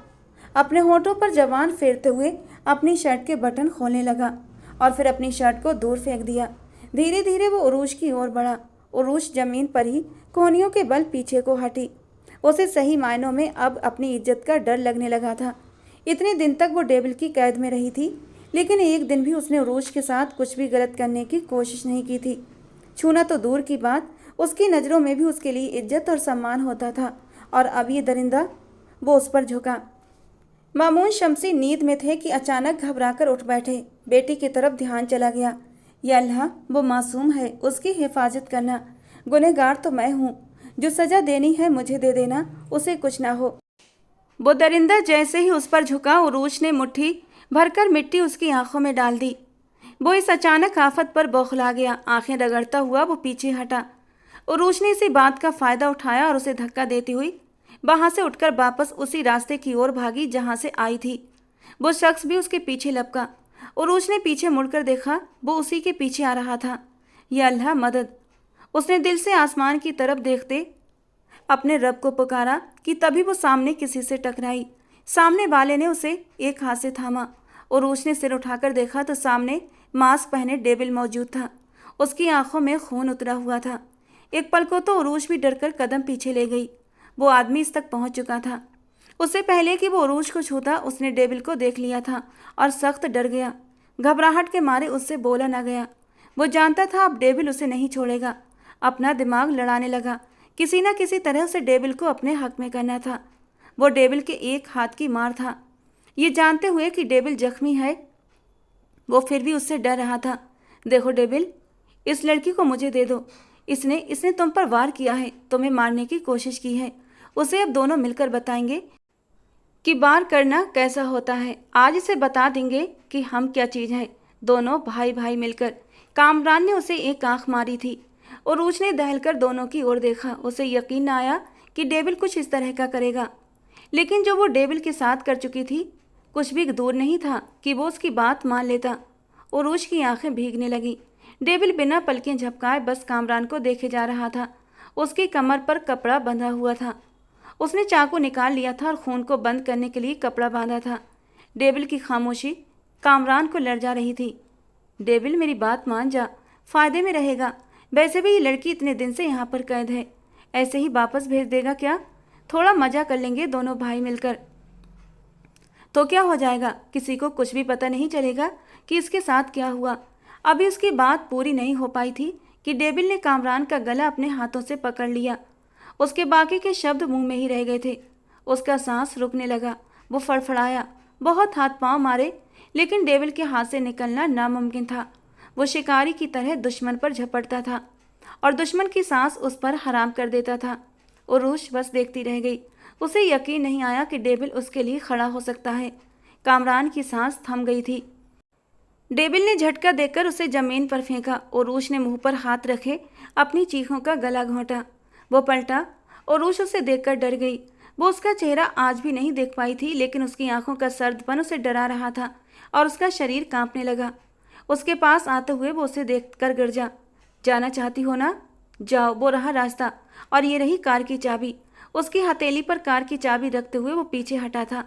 Speaker 1: अपने होठों पर जवान फेरते हुए अपनी शर्ट के बटन खोलने लगा और फिर अपनी शर्ट को दूर फेंक दिया। धीरे धीरे वो उरूज की ओर बढ़ा। उरूज जमीन पर ही कोहनियों के बल पीछे को हटी। उसे सही मायनों में अब अपनी इज्जत का डर लगने लगा था। इतने दिन तक वो डेविल की कैद में रही थी, लेकिन एक दिन भी उसने उरूज के साथ कुछ भी गलत करने की कोशिश नहीं की थी। छूना तो दूर की बात, उसकी नज़रों में भी उसके लिए इज्जत और सम्मान होता था। और अब ये दरिंदा, वो उस पर झुका। मामून शमसी नींद में थे कि अचानक घबराकर उठ बैठे। बेटी की तरफ ध्यान चला गया। या अल्लाह, वो मासूम है, उसकी हिफाजत करना। गुनहगार तो मैं हूँ। जो सज़ा देनी है मुझे दे देना, उसे कुछ ना हो। वो दरिंदा जैसे ही उस पर झुका, उरूज ने मुट्ठी भरकर मिट्टी उसकी आंखों में डाल दी। वो इस अचानक आफत पर बौखला गया। आंखें रगड़ता हुआ वो पीछे हटा। उरूज ने इसी बात का फ़ायदा उठाया और उसे धक्का देती हुई वहाँ से उठकर वापस उसी रास्ते की ओर भागी जहाँ से आई थी। वो शख्स भी उसके पीछे लपका। उरूज ने पीछे मुड़कर देखा, वो उसी के पीछे आ रहा था। या अल्लाह, मदद! उसने दिल से आसमान की तरफ देखते अपने रब को पुकारा कि तभी वो सामने किसी से टकराई। सामने वाले ने उसे एक हाथ से थामा। उरूज ने सिर उठाकर देखा तो सामने मास्क पहने डेविल मौजूद था। उसकी आंखों में खून उतरा हुआ था। एक पल को तो उरूज भी डरकर कदम पीछे ले गई। वो आदमी इस तक पहुंच चुका था। उससे पहले कि वो उरूज को छूता, उसने डेविल को देख लिया था और सख्त डर गया। घबराहट के मारे उससे बोला न गया। वो जानता था अब डेविल उसे नहीं छोड़ेगा। अपना दिमाग लड़ाने लगा। किसी न किसी तरह उसे डेविल को अपने हक में करना था। वो डेविल के एक हाथ की मार था। ये जानते हुए कि डेविल जख्मी है, वो फिर भी उससे डर रहा था। देखो डेविल, इस लड़की को मुझे दे दो। इसने तुम पर वार किया है, तुम्हें मारने की कोशिश की है। उसे अब दोनों मिलकर बताएंगे कि वार करना कैसा होता है। आज इसे बता देंगे कि हम क्या चीज़ है। दोनों भाई भाई मिलकर। कामरान ने उसे एक आंख मारी थी। उरूज ने दहलकर दोनों की ओर देखा। उसे यकीन न आया कि डेविल कुछ इस तरह का करेगा, लेकिन जो वो डेविल के साथ कर चुकी थी, कुछ भी दूर नहीं था कि वो उसकी बात मान लेता। उरूज की आंखें भीगने लगी। डेविल बिना पलकें झपकाए बस कामरान को देखे जा रहा था। उसकी कमर पर कपड़ा बंधा हुआ था। उसने चाकू निकाल लिया था और खून को बंद करने के लिए कपड़ा बांधा था। डेविल की खामोशी कामरान को लड़ जा रही थी। डेविल, मेरी बात मान जा, फायदे में रहेगा। वैसे भी ये लड़की इतने दिन से यहाँ पर कैद है, ऐसे ही वापस भेज देगा क्या? थोड़ा मजा कर लेंगे दोनों भाई मिलकर, तो क्या हो जाएगा? किसी को कुछ भी पता नहीं चलेगा कि इसके साथ क्या हुआ। अभी उसकी बात पूरी नहीं हो पाई थी कि डेविल ने कामरान का गला अपने हाथों से पकड़ लिया। उसके बाकी के शब्द मुंह में ही रह गए थे। उसका सांस रुकने लगा। वो फड़फड़ाया, बहुत हाथ पांव मारे, लेकिन डेविल के हाथ से निकलना नामुमकिन था। वो शिकारी की तरह दुश्मन पर झपटता था और दुश्मन की सांस उस पर हराम कर देता था। उरूज बस देखती रह गई। उसे यकीन नहीं आया कि डेविल उसके लिए खड़ा हो सकता है। कामरान की सांस थम गई थी। डेविल ने झटका देकर उसे जमीन पर फेंका। उरूश ने मुंह पर हाथ रखे अपनी चीखों का गला घोंटा। वो पलटा। उरूश उसे देखकर डर गई। वो उसका चेहरा आज भी नहीं देख पाई थी, लेकिन उसकी आंखों का सर्दपन उसे डरा रहा था और उसका शरीर कांपने लगा। उसके पास आते हुए वो उसे देखकर गिरजा। जाना चाहती हो ना? जाओ, वो रहा रास्ता और ये रही कार की चाबी। उसकी हथेली पर कार की चाबी रखते हुए वो पीछे हटा था।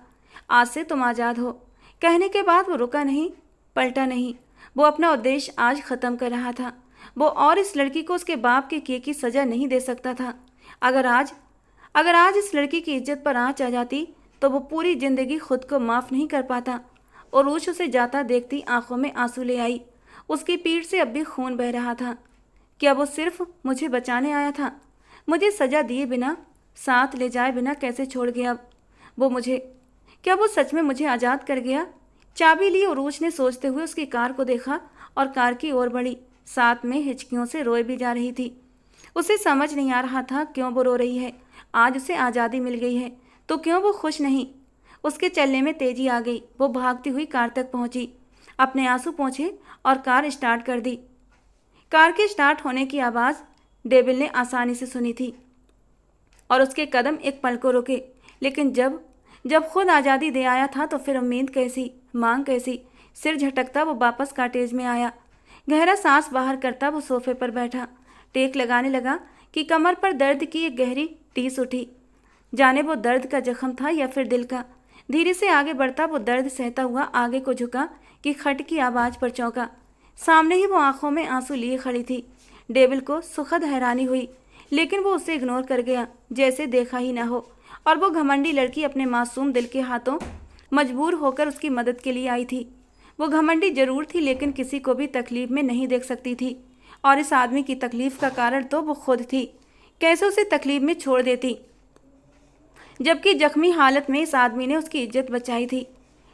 Speaker 1: आज से तुम आज़ाद हो। कहने के बाद वो रुका नहीं, पलटा नहीं। वो अपना उद्देश्य आज ख़त्म कर रहा था। वो और इस लड़की को उसके बाप के किए की सज़ा नहीं दे सकता था। अगर आज इस लड़की की इज्जत पर आँच आ जाती तो वो पूरी ज़िंदगी खुद को माफ़ नहीं कर पाता। उरूश उसे जाता देखती आंखों में आंसू ले आई। उसकी पीठ से अब भी खून बह रहा था। क्या वो सिर्फ मुझे बचाने आया था? मुझे सज़ा दिए बिना, साथ ले जाए बिना कैसे छोड़ गया वो मुझे? क्या वो सच में मुझे आज़ाद कर गया? चाबी ली उरूश ने सोचते हुए उसकी कार को देखा और कार की ओर बढ़ी। साथ में हिचकियों से रोए भी जा रही थी। उसे समझ नहीं आ रहा था क्यों वो रो रही है। आज उसे आज़ादी मिल गई है तो क्यों वो खुश नहीं? उसके चलने में तेजी आ गई। वो भागती हुई कार तक पहुंची, अपने आंसू पोंछे और कार स्टार्ट कर दी। कार के स्टार्ट होने की आवाज़ डेविल ने आसानी से सुनी थी और उसके कदम एक पल को रुके। लेकिन जब खुद आज़ादी दे आया था तो फिर उम्मीद कैसी, मांग कैसी? सिर झटकता वो वापस कॉटेज में आया। गहरा सांस बाहर करता वो सोफे पर बैठा, टेक लगाने लगा कि कमर पर दर्द की एक गहरी टीस उठी। जाने वो दर्द का जख्म था या फिर दिल का। धीरे से आगे बढ़ता वो दर्द सहता हुआ आगे को झुका कि खट की आवाज़ पर चौंका। सामने ही वो आंखों में आंसू लिए खड़ी थी। डेविल को सुखद हैरानी हुई, लेकिन वो उसे इग्नोर कर गया, जैसे देखा ही ना हो। और वो घमंडी लड़की अपने मासूम दिल के हाथों मजबूर होकर उसकी मदद के लिए आई थी। वो घमंडी जरूर थी, लेकिन किसी को भी तकलीफ में नहीं देख सकती थी। और इस आदमी की तकलीफ का कारण तो वो खुद थी। कैसे उसे तकलीफ में छोड़ देती, जबकि जख्मी हालत में इस आदमी ने उसकी इज्जत बचाई थी।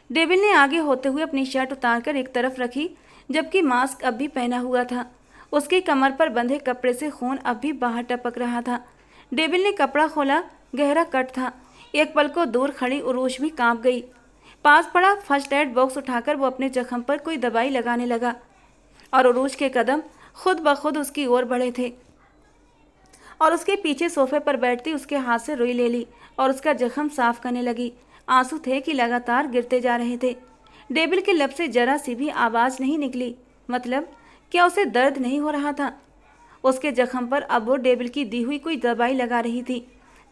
Speaker 1: डेविल ने आगे होते हुए अपनी शर्ट उतारकर एक तरफ रखी, जबकि मास्क अब भी पहना हुआ था। उसकी कमर पर बंधे कपड़े से खून अब भी बाहर टपक रहा था। डेविल ने कपड़ा खोला, गहरा कट था। एक पल को दूर खड़ी उरूश भी कांप गई। पास पड़ा फर्स्ट एड बॉक्स उठाकर वो अपने जख्म पर कोई दवाई लगाने लगा और उरूश के कदम खुद ब खुद उसकी ओर बढ़े थे और उसके पीछे सोफे पर बैठती उसके हाथ से रुई ले ली और उसका जख्म साफ करने लगी। आंसू थे कि लगातार गिरते जा रहे थे। डेविल के लब से जरा सी भी आवाज़ नहीं निकली। मतलब क्या उसे दर्द नहीं हो रहा था? उसके जख्म पर अब वो डेविल की दी हुई कोई दवाई लगा रही थी।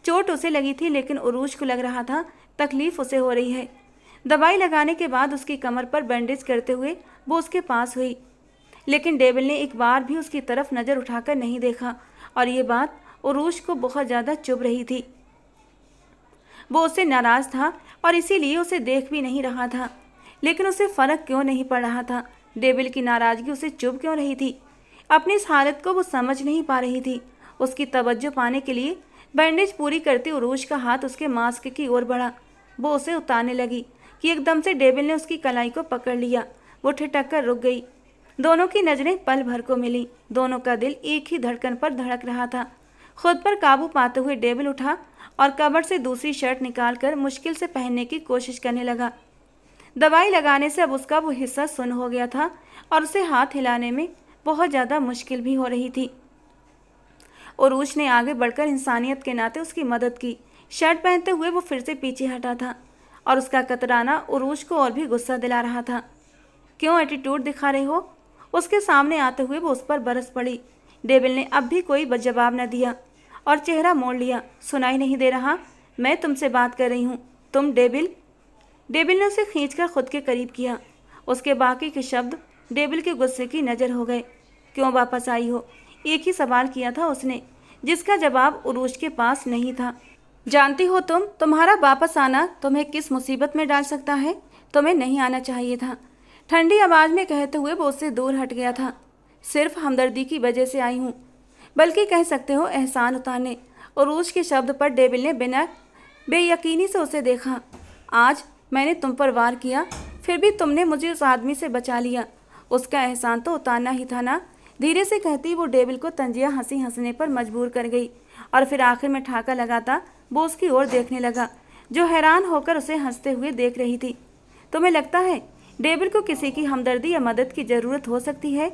Speaker 1: चोट उसे लगी थी, लेकिन उरूश को लग रहा था तकलीफ उसे हो रही है। दवाई लगाने के बाद उसकी कमर पर बैंडेज करते हुए वो उसके पास हुई, लेकिन डेविल ने एक बार भी उसकी तरफ नज़र उठाकर नहीं देखा और ये बात उरूश को बहुत ज़्यादा चुभ रही थी। वो उससे नाराज़ था और इसीलिए उसे देख भी नहीं रहा था, लेकिन उसे फ़र्क क्यों नहीं पड़ रहा था? डेविल की नाराज़गी उसे चुभ क्यों रही थी? अपनी इस हालत को वो समझ नहीं पा रही थी। उसकी तवज्जो पाने के लिए बैंडेज पूरी करती उरूश का हाथ उसके मास्क की ओर बढ़ा। वो उसे उतारने लगी कि एकदम से डेविल ने उसकी कलाई को पकड़ लिया। वो ठिठक कर रुक गई। दोनों की नज़रें पल भर को मिली। दोनों का दिल एक ही धड़कन पर धड़क रहा था। खुद पर काबू पाते हुए डेविल उठा और कबर्ड से दूसरी शर्ट निकालकर मुश्किल से पहनने की कोशिश करने लगा। दवाई लगाने से अब उसका वो हिस्सा सुन्न हो गया था और उसे हाथ हिलाने में बहुत ज़्यादा मुश्किल भी हो रही थी। उरूश ने आगे बढ़कर इंसानियत के नाते उसकी मदद की। शर्ट पहनते हुए वो फिर से पीछे हटा था और उसका कतराना उरूश को और भी गुस्सा दिला रहा था। क्यों एटीट्यूड दिखा रहे हो? उसके सामने आते हुए वो उस पर बरस पड़ी। डेविल ने अब भी कोई जवाब न दिया और चेहरा मोड़ लिया। सुनाई नहीं दे रहा? मैं तुमसे बात कर रही हूँ। तुम डेविल? डेविल ने उसे खींचकर खुद के करीब किया। उसके बाकी के शब्द डेविल के गुस्से की नज़र हो गए। क्यों वापस आई हो? एक ही सवाल किया था उसने, जिसका जवाब उरूश के पास नहीं था। जानती हो तुम्हारा वापस आना तुम्हें किस मुसीबत में डाल सकता है? तुम्हें नहीं आना चाहिए था, ठंडी आवाज़ में कहते हुए वो उससे दूर हट गया था। सिर्फ हमदर्दी की वजह से आई हूँ, बल्कि कह सकते हो एहसान उतारने। उरूश के शब्द पर डेविल ने बिना बेयकीनी से उसे देखा। आज मैंने तुम पर वार किया, फिर भी तुमने मुझे उस आदमी से बचा लिया। उसका एहसान तो उतारना ही था ना? धीरे से कहती वो डेविल को तंजिया हंसी हंसने पर मजबूर कर गई और फिर आखिर में ठाका लगाता वो उसकी ओर देखने लगा, जो हैरान होकर उसे हंसते हुए देख रही थी। तुम्हें लगता है डेविल को किसी की हमदर्दी या मदद की ज़रूरत हो सकती है?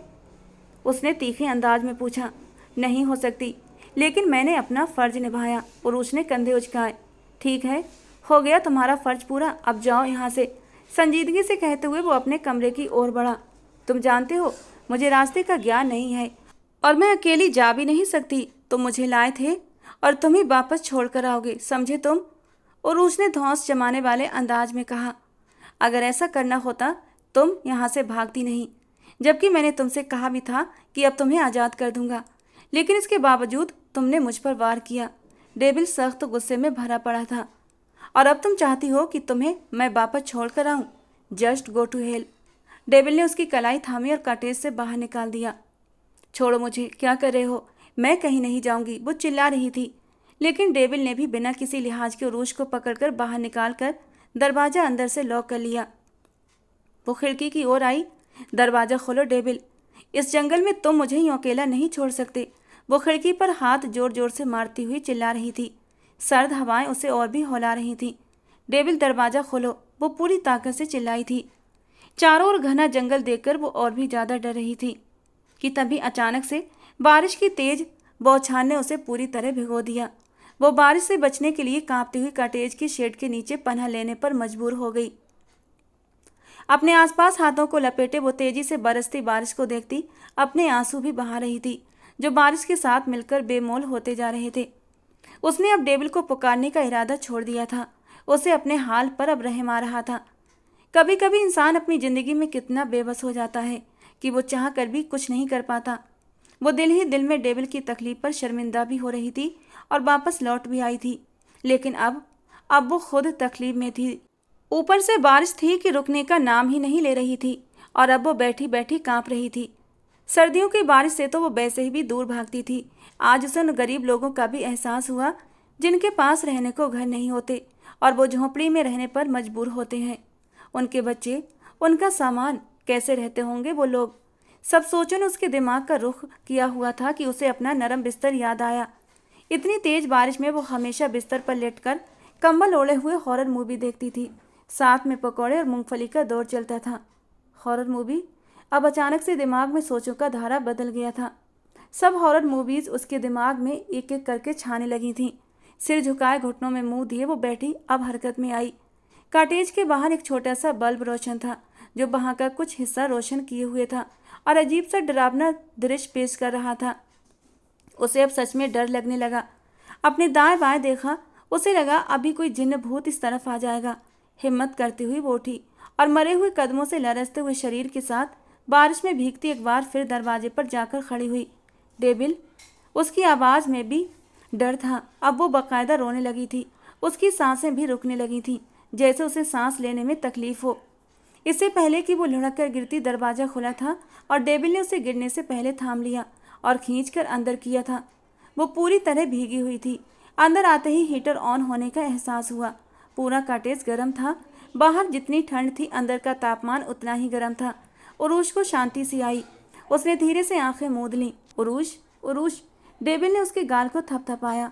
Speaker 1: उसने तीखे अंदाज में पूछा। नहीं हो सकती, लेकिन मैंने अपना फ़र्ज निभाया। और उसने कंधे उचकाए। ठीक है, हो गया तुम्हारा फ़र्ज पूरा, अब जाओ यहाँ से, संजीदगी से कहते हुए वो अपने कमरे की ओर बढ़ा। तुम जानते हो मुझे रास्ते का ज्ञान नहीं है और मैं अकेली जा भी नहीं सकती। तुम मुझे लाए थे और तुम ही वापस छोड़ कर आओगे, समझे तुम? और उसने धौंस जमाने वाले अंदाज में कहा। अगर ऐसा करना होता तुम यहाँ से भागती नहीं, जबकि मैंने तुमसे कहा भी था कि अब तुम्हें आज़ाद कर दूंगा, लेकिन इसके बावजूद तुमने मुझ पर वार किया। डेविल सख्त गुस्से में भरा पड़ा था। और अब तुम चाहती हो कि तुम्हें मैं वापस छोड़ कर आऊँ? Just go to hell. Devil ने उसकी कलाई थामी और कॉटेज से बाहर निकाल दिया। छोड़ो मुझे, क्या कर रहे हो? मैं कहीं नहीं जाऊंगी, वो चिल्ला रही थी। लेकिन डेविल ने भी बिना किसी लिहाज के उरूज को पकड़कर बाहर निकालकर दरवाज़ा अंदर से लॉक कर लिया। वो खिड़की की ओर आई। दरवाज़ा खोलो डेविल, इस जंगल में तुम मुझे यूँ अकेला नहीं छोड़ सकते। वो खिड़की पर हाथ जोर जोर से मारती हुई चिल्ला रही थी। सर्द हवाएं उसे और भी हौला रही थीं। डेविल दरवाज़ा खोलो, वो पूरी ताकत से चिल्लाई थी। चारों ओर घना जंगल देखकर वो और भी ज़्यादा डर रही थी कि तभी अचानक से बारिश की तेज बौछार ने उसे पूरी तरह भिगो दिया। वो बारिश से बचने के लिए कांपती हुई कॉटेज की शेड के नीचे पनाह लेने पर मजबूर हो गई। अपने आसपास हाथों को लपेटे वो तेजी से बरसती बारिश को देखती अपने आंसू भी बहा रही थी, जो बारिश के साथ मिलकर बेमोल होते जा रहे थे। उसने अब डेविल को पुकारने का इरादा छोड़ दिया था। उसे अपने हाल पर अब रहम आ रहा था। कभी कभी इंसान अपनी ज़िंदगी में कितना बेबस हो जाता है कि वो चाह कर भी कुछ नहीं कर पाता। वो दिल ही दिल में डेविल की तकलीफ पर शर्मिंदा भी हो रही थी और वापस लौट भी आई थी, लेकिन अब वो खुद तकलीफ में थी। ऊपर से बारिश थी कि रुकने का नाम ही नहीं ले रही थी और अब वो बैठी बैठी कांप रही थी। सर्दियों की बारिश से तो वो वैसे ही भी दूर भागती थी। आज उसे उन गरीब लोगों का भी एहसास हुआ जिनके पास रहने को घर नहीं होते और वो झोंपड़ी में रहने पर मजबूर होते हैं। उनके बच्चे, उनका सामान, कैसे रहते होंगे वो लोग। सब सोचों ने उसके दिमाग का रुख किया हुआ था कि उसे अपना नरम बिस्तर याद आया। इतनी तेज बारिश में वो हमेशा बिस्तर पर लेटकर कंबल ओढ़े हुए हॉरर मूवी देखती थी। साथ में पकौड़े और मूंगफली का दौर चलता था। Horror movie? अब अचानक से दिमाग में सोचों का धारा बदल गया था। सब हॉरर मूवीज़ उसके दिमाग में एक एक करके छाने लगी थीं। सिर झुकाए घुटनों में मुंह दिए वो बैठी अब हरकत में आई। कॉटेज के बाहर एक छोटा सा बल्ब रोशन था, जो वहाँ का कुछ हिस्सा रोशन किए हुए था और अजीब सा डरावना दृश्य पेश कर रहा था। उसे अब सच में डर लगने लगा। अपने दाएं बाएं देखा, उसे लगा अभी कोई जिन्न भूत इस तरफ आ जाएगा। हिम्मत करती हुई वो उठी और मरे हुए कदमों से लरसते हुए शरीर के साथ बारिश में भीगती एक बार फिर दरवाजे पर जाकर खड़ी हुई। डेविल! उसकी आवाज़ में भी डर था। अब वो बाकायदा रोने लगी थी। उसकी सांसें भी रुकने लगी थीं, जैसे उसे सांस लेने में तकलीफ हो। इससे पहले कि वो लुढ़क कर गिरती, दरवाज़ा खुला था और डेविल ने उसे गिरने से पहले थाम लिया और खींचकर अंदर किया था। वो पूरी तरह भीगी हुई थी। अंदर आते ही हीटर ऑन होने का एहसास हुआ। पूरा कॉटेज गर्म था। बाहर जितनी ठंड थी, अंदर का तापमान उतना ही गर्म था। उरूज को शांति सी आई। उसने धीरे से आंखें मूंद लीं। उरूज, उरूज! डेविल ने उसके गाल को थपथपाया।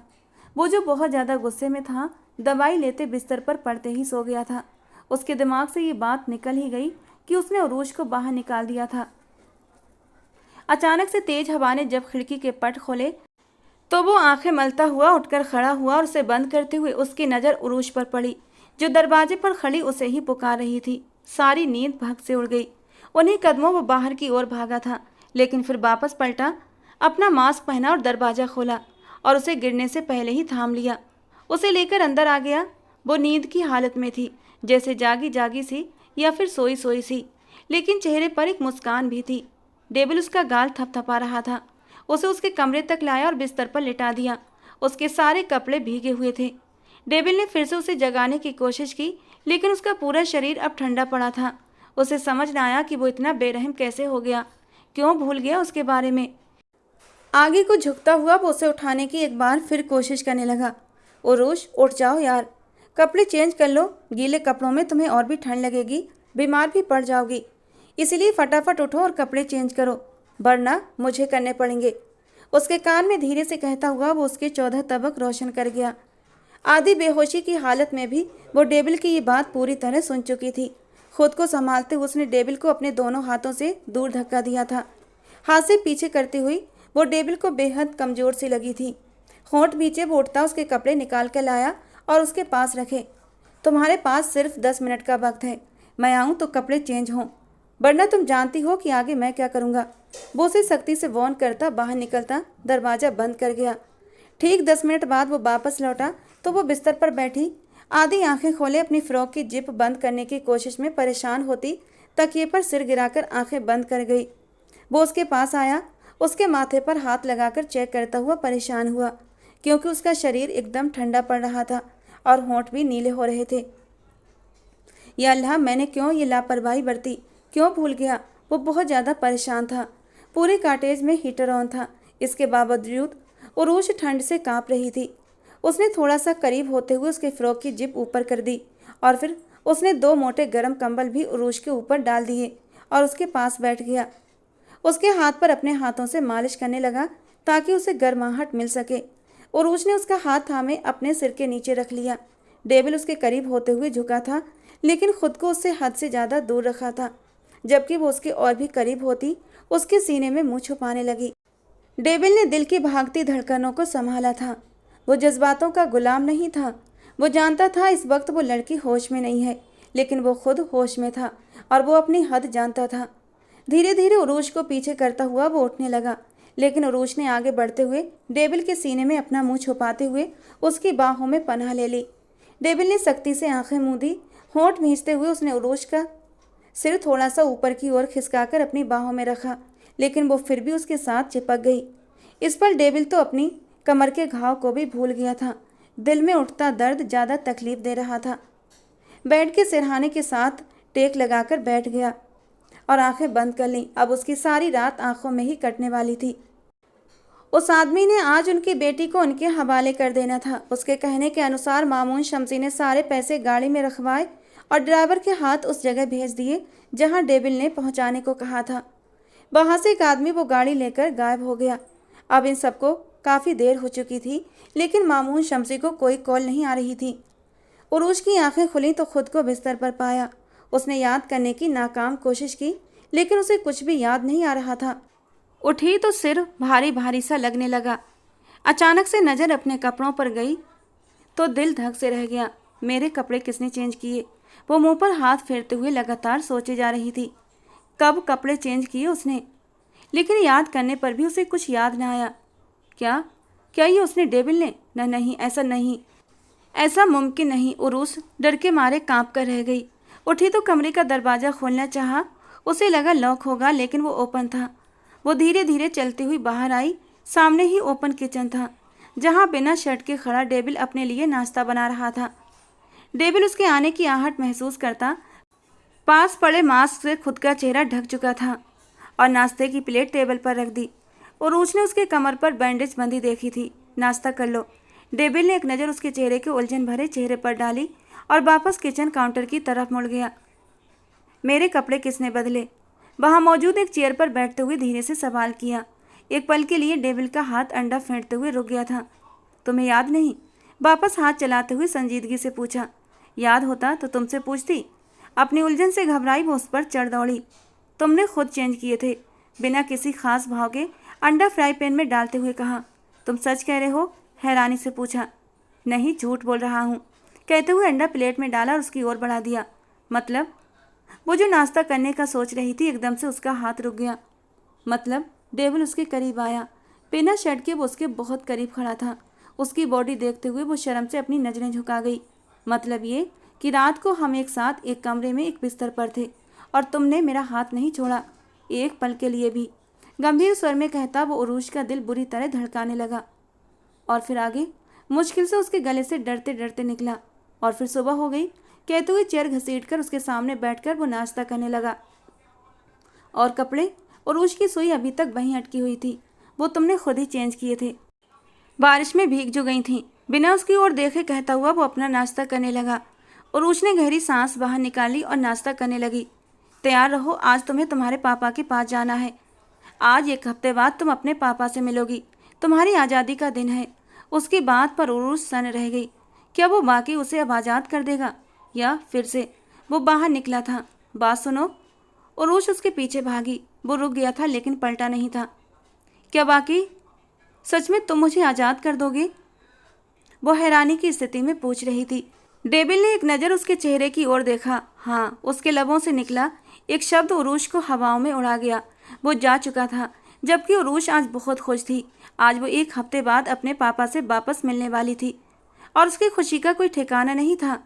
Speaker 1: वो जो बहुत ज़्यादा गुस्से में था, दवाई लेते बिस्तर पर पड़ते ही सो गया था। उसके दिमाग से ये बात निकल ही गई कि उसने उरूज को बाहर निकाल दिया था। अचानक से तेज हवा ने जब खिड़की के पट खोले तो वो आंखें मलता हुआ उठकर खड़ा हुआ और उसे बंद करते हुए उसकी नज़र उरूज पर पड़ी, जो दरवाजे पर खड़ी उसे ही पुकार रही थी। सारी नींद भग से उड़ गई। उन्हीं कदमों वो बाहर की ओर भागा था, लेकिन फिर वापस पलटा, अपना मास्क पहना और दरवाज़ा खोला और उसे गिरने से पहले ही थाम लिया। उसे लेकर अंदर आ गया। वो नींद की हालत में थी, जैसे जागी जागी सी या फिर सोई सोई सी, लेकिन चेहरे पर एक मुस्कान भी थी। डेविल उसका गाल थपथपा रहा था। उसे उसके कमरे तक लाया और बिस्तर पर लिटा दिया। उसके सारे कपड़े भीगे हुए थे। डेविल ने फिर से उसे जगाने की कोशिश की, लेकिन उसका पूरा शरीर अब ठंडा पड़ा था। उसे समझ न आया कि वो इतना बेरहम कैसे हो गया, क्यों भूल गया उसके बारे में। आगे को झुकता हुआ वो उसे उठाने की एक बार फिर कोशिश करने लगा। उरूज, उठ जाओ यार, कपड़े चेंज कर लो। गीले कपड़ों में तुम्हें और भी ठंड लगेगी, बीमार भी पड़ जाओगी। इसलिए फटाफट उठो और कपड़े चेंज करो, वरना मुझे करने पड़ेंगे। उसके कान में धीरे से कहता हुआ वो उसके 14 तबक रोशन कर गया। आधी बेहोशी की हालत में भी वो डेबिल की ये बात पूरी तरह सुन चुकी थी। खुद को संभालते हुए उसने डेबिल को अपने दोनों हाथों से दूर धक्का दिया था। हाथ से पीछे करती हुई वो डेबिल को बेहद कमजोर सी लगी थी। होंठ नीचे बोटता उसके कपड़े निकाल कर लाया और उसके पास रखे। तुम्हारे पास सिर्फ 10 मिनट का वक्त है, मैं आऊँ तो कपड़े चेंज हों, वरना तुम जानती हो कि आगे मैं क्या करूँगा। वो उसे सख्ती से वार्न करता बाहर निकलता दरवाज़ा बंद कर गया। ठीक 10 मिनट बाद वो वापस लौटा तो वो बिस्तर पर बैठी आधी आंखें खोले अपनी फ्रॉक की जिप बंद करने की कोशिश में परेशान होती तकिए पर सिर गिराकर आंखें बंद कर गई। वो उसके पास आया, उसके माथे पर हाथ लगाकर चेक करता हुआ परेशान हुआ, क्योंकि उसका शरीर एकदम ठंडा पड़ रहा था और होंठ भी नीले हो रहे थे। या अल्लाह, मैंने क्यों ये लापरवाही बरती, क्यों भूल गया। वो बहुत ज़्यादा परेशान था। पूरे कॉटेज में हीटर ऑन था, इसके बावजूद उरूज ठंड से कांप रही थी। उसने थोड़ा सा करीब होते हुए उसके फ्रॉक की जिप ऊपर कर दी और फिर उसने 2 मोटे गर्म कंबल भी उरूज के ऊपर डाल दिए और उसके पास बैठ गया। उसके हाथ पर अपने हाथों से मालिश करने लगा ताकि उसे गर्माहट मिल सके। उरूज ने उसका हाथ थामे अपने सिर के नीचे रख लिया। डेबिल उसके करीब होते हुए झुका था, लेकिन खुद को उससे हद से ज़्यादा दूर रखा था। जबकि वो उसके और भी करीब होती उसके सीने में मुँह छुपाने लगी। डेबिल ने दिल की भागती धड़कनों को संभाला था। वो जज्बातों का गुलाम नहीं था। वो जानता था इस वक्त वो लड़की होश में नहीं है, लेकिन वो खुद होश में था और वो अपनी हद जानता था। धीरे धीरे उरूज को पीछे करता हुआ वो उठने लगा, लेकिन उरूज ने आगे बढ़ते हुए डेबिल के सीने में अपना मुंह छुपाते हुए उसकी बाहों में पनाह ले ली। डेबिल ने सख्ती से आंखें मूंदी। होंठ भींचते हुए उसने उरूज का सिर थोड़ा सा ऊपर की ओर खिसकाकर अपनी बाहों में रखा, लेकिन वो फिर भी उसके साथ चिपक गई। इस पर डेबिल तो अपनी कमर के घाव को भी भूल गया था। दिल में उठता दर्द ज़्यादा तकलीफ दे रहा था। बेड के सिरहाने के साथ टेक लगाकर बैठ गया और आंखें बंद कर लीं। अब उसकी सारी रात आंखों में ही कटने वाली थी। उस आदमी ने आज उनकी बेटी को उनके हवाले कर देना था। उसके कहने के अनुसार मामून शमसी ने सारे पैसे गाड़ी में रखवाए और ड्राइवर के हाथ उस जगह भेज दिए जहां डेबिल ने पहुंचाने को कहा था। वहां से एक आदमी वो गाड़ी लेकर गायब हो गया। अब इन सबको काफ़ी देर हो चुकी थी, लेकिन मामून शमसी को कोई कॉल नहीं आ रही थी। उरूज की आंखें खुली तो खुद को बिस्तर पर पाया। उसने याद करने की नाकाम कोशिश की, लेकिन उसे कुछ भी याद नहीं आ रहा था। उठी तो सिर भारी भारी सा लगने लगा। अचानक से नज़र अपने कपड़ों पर गई तो दिल धक से रह गया। मेरे कपड़े किसने चेंज किए? वो मुंह पर हाथ फेरते हुए लगातार सोचे जा रही थी। कब कपड़े चेंज किए उसने? लेकिन याद करने पर भी उसे कुछ याद न आया। क्या क्या ये उसने डेबिल ने? नहीं, ऐसा नहीं, ऐसा मुमकिन नहीं। उरूस डर के मारे कांप कर रह गई। उठी तो कमरे का दरवाज़ा खोलना चाहा। उसे लगा लॉक होगा, लेकिन वो ओपन था। वो धीरे धीरे चलती हुई बाहर आई। सामने ही ओपन किचन था, जहाँ बिना शर्ट के खड़ा डेबिल अपने लिए नाश्ता बना रहा था। डेबिल उसके आने की आहट महसूस करता पास पड़े मास्क से खुद का चेहरा ढक चुका था और नाश्ते की प्लेट टेबल पर रख दी। उरूज ने उसके कमर पर बैंडेज बंधी देखी थी। नाश्ता कर लो। डेबिल ने एक नज़र उसके चेहरे के उलझन भरे चेहरे पर डाली और वापस किचन काउंटर की तरफ मुड़ गया। मेरे कपड़े किसने बदले? वहाँ मौजूद एक चेयर पर बैठते हुए धीरे से सवाल किया। एक पल के लिए डेबिल का हाथ अंडा फेंटते हुए रुक गया था। तुम्हें याद नहीं? वापस हाथ चलाते हुए संजीदगी से पूछा। याद होता तो तुमसे पूछती। अपनी उलझन से घबराई वो उस पर चढ़ दौड़ी। तुमने खुद चेंज किए थे। बिना किसी खास भाव के अंडा फ्राई पैन में डालते हुए कहा। तुम सच कह रहे हो? हैरानी से पूछा। नहीं, झूठ बोल रहा हूँ, कहते हुए अंडा प्लेट में डाला और उसकी ओर बढ़ा दिया। मतलब? वो जो नाश्ता करने का सोच रही थी, एकदम से उसका हाथ रुक गया। मतलब? डेविल उसके करीब आया। बिना शर्ट के वो उसके बहुत करीब खड़ा था। उसकी बॉडी देखते हुए वो शर्म से अपनी नज़रें झुका गई। मतलब ये कि रात को हम एक साथ एक कमरे में एक बिस्तर पर थे और तुमने मेरा हाथ नहीं छोड़ा, एक पल के लिए भी। गंभीर स्वर में कहता वो उरूज का दिल बुरी तरह धड़काने लगा। और फिर आगे मुश्किल से उसके गले से डरते डरते निकला। और फिर सुबह हो गई, कहते हुए चेयर घसीटकर उसके सामने बैठकर वो नाश्ता करने लगा। और कपड़े? उरूज की सुई अभी तक वहीं अटकी हुई थी। वो तुमने खुद ही चेंज किए थे। बारिश में भीग जो गई थी। बिना उसकी ओर देखे कहता हुआ वो अपना नाश्ता करने लगा। उरूज ने गहरी सांस बाहर निकाली और नाश्ता करने लगी। तैयार रहो, आज तुम्हें तुम्हारे पापा के पास जाना है। आज 1 हफ्ते बाद तुम अपने पापा से मिलोगी। तुम्हारी आज़ादी का दिन है। उसकी बात पर उरूज सन रह गई, क्या वो बाकी उसे अब आज़ाद कर देगा या फिर से? वो बाहर निकला था। बात सुनो। उरुश उसके पीछे भागी। वो रुक गया था लेकिन पलटा नहीं था। क्या बाकी सच में तुम मुझे आज़ाद कर दोगे? वो हैरानी की स्थिति में पूछ रही थी। डेविल ने एक नज़र उसके चेहरे की ओर देखा। हाँ, उसके लबों से निकला एक शब्द उरुश को हवाओं में उड़ा गया। वो जा चुका था, जबकि उरुश आज बहुत खुश थी। आज वो 1 हफ्ते बाद अपने पापा से वापस मिलने वाली थी और उसकी खुशी का कोई ठिकाना नहीं था।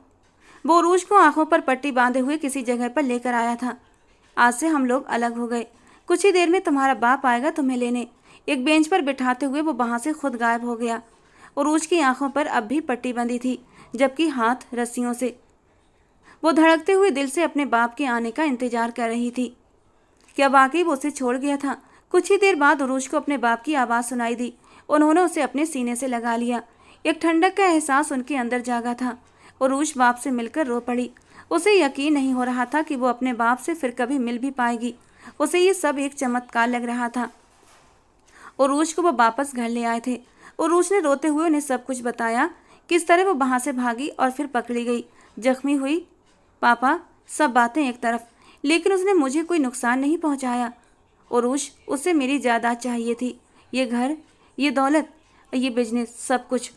Speaker 1: वो उरुश को आंखों पर पट्टी बांधे हुए किसी जगह पर लेकर आया था। आज से हम लोग अलग हो गए। कुछ ही देर में तुम्हारा बाप आएगा तुम्हें लेने। एक बेंच पर बिठाते हुए वो वहाँ से खुद गायब हो गया। उरुश की आंखों पर अब भी पट्टी बंधी थी, जबकि हाथ रस्सियों से। वो धड़कते हुए दिल से अपने बाप के आने का इंतजार कर रही थी। क्या वाकई वो उसे छोड़ गया था? कुछ ही देर बाद उरुश को अपने बाप की आवाज़ सुनाई दी। उन्होंने उसे अपने सीने से लगा लिया। एक ठंडक का एहसास उनके अंदर जागा था। उरुश बाप से मिलकर रो पड़ी। उसे यकीन नहीं हो रहा था कि वो अपने बाप से फिर कभी मिल भी पाएगी। उसे ये सब एक चमत्कार लग रहा था। उरुश को वो वापस घर ले आए थे। उरुश ने रोते हुए उन्हें सब कुछ बताया, किस तरह वो वहाँ से भागी और फिर पकड़ी गई, जख्मी हुई। पापा, सब बातें एक तरफ, लेकिन उसने मुझे कोई नुकसान नहीं पहुँचाया। उरुश, उससे मेरी जायदाद चाहिए थी, ये घर, ये दौलत, ये बिजनेस, सब कुछ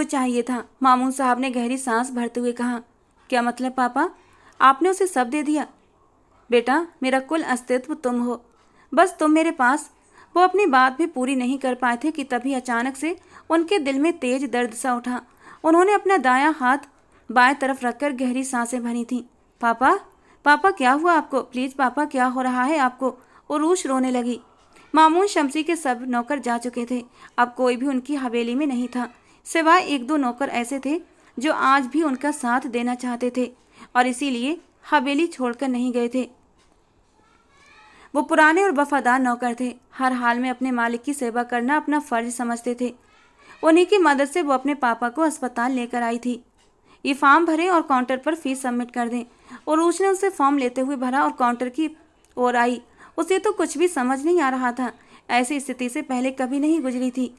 Speaker 1: चाहिए था। मामून साहब ने गहरी सांस भरते हुए कहा। क्या मतलब पापा? आपने उसे सब दे दिया? बेटा, मेरा कुल अस्तित्व तुम हो, बस तुम मेरे पास। वो अपनी बात भी पूरी नहीं कर पाए थे कि तभी अचानक से उनके दिल में तेज दर्द सा उठा। उन्होंने अपना दायां हाथ बाएं तरफ रखकर गहरी सांसें भरी थीं। पापा, पापा क्या हुआ आपको? प्लीज़ पापा, क्या हो रहा है आपको? उरुश रोने लगी। मामून शमसी के सब नौकर जा चुके थे। अब कोई भी उनकी हवेली में नहीं था, सिवाय 1-2 नौकर ऐसे थे जो आज भी उनका साथ देना चाहते थे और इसीलिए हवेली छोड़कर नहीं गए थे। वो पुराने और वफादार नौकर थे। हर हाल में अपने मालिक की सेवा करना अपना फर्ज समझते थे। उन्हीं की मदद से वो अपने पापा को अस्पताल लेकर आई थी। ये फॉर्म भरें और काउंटर पर फीस सबमिट कर दें। उरुश ने उसे फॉर्म लेते हुए भरा और काउंटर की ओर आई। उसे तो कुछ भी समझ नहीं आ रहा था। ऐसी स्थिति से पहले कभी नहीं गुजरी थी।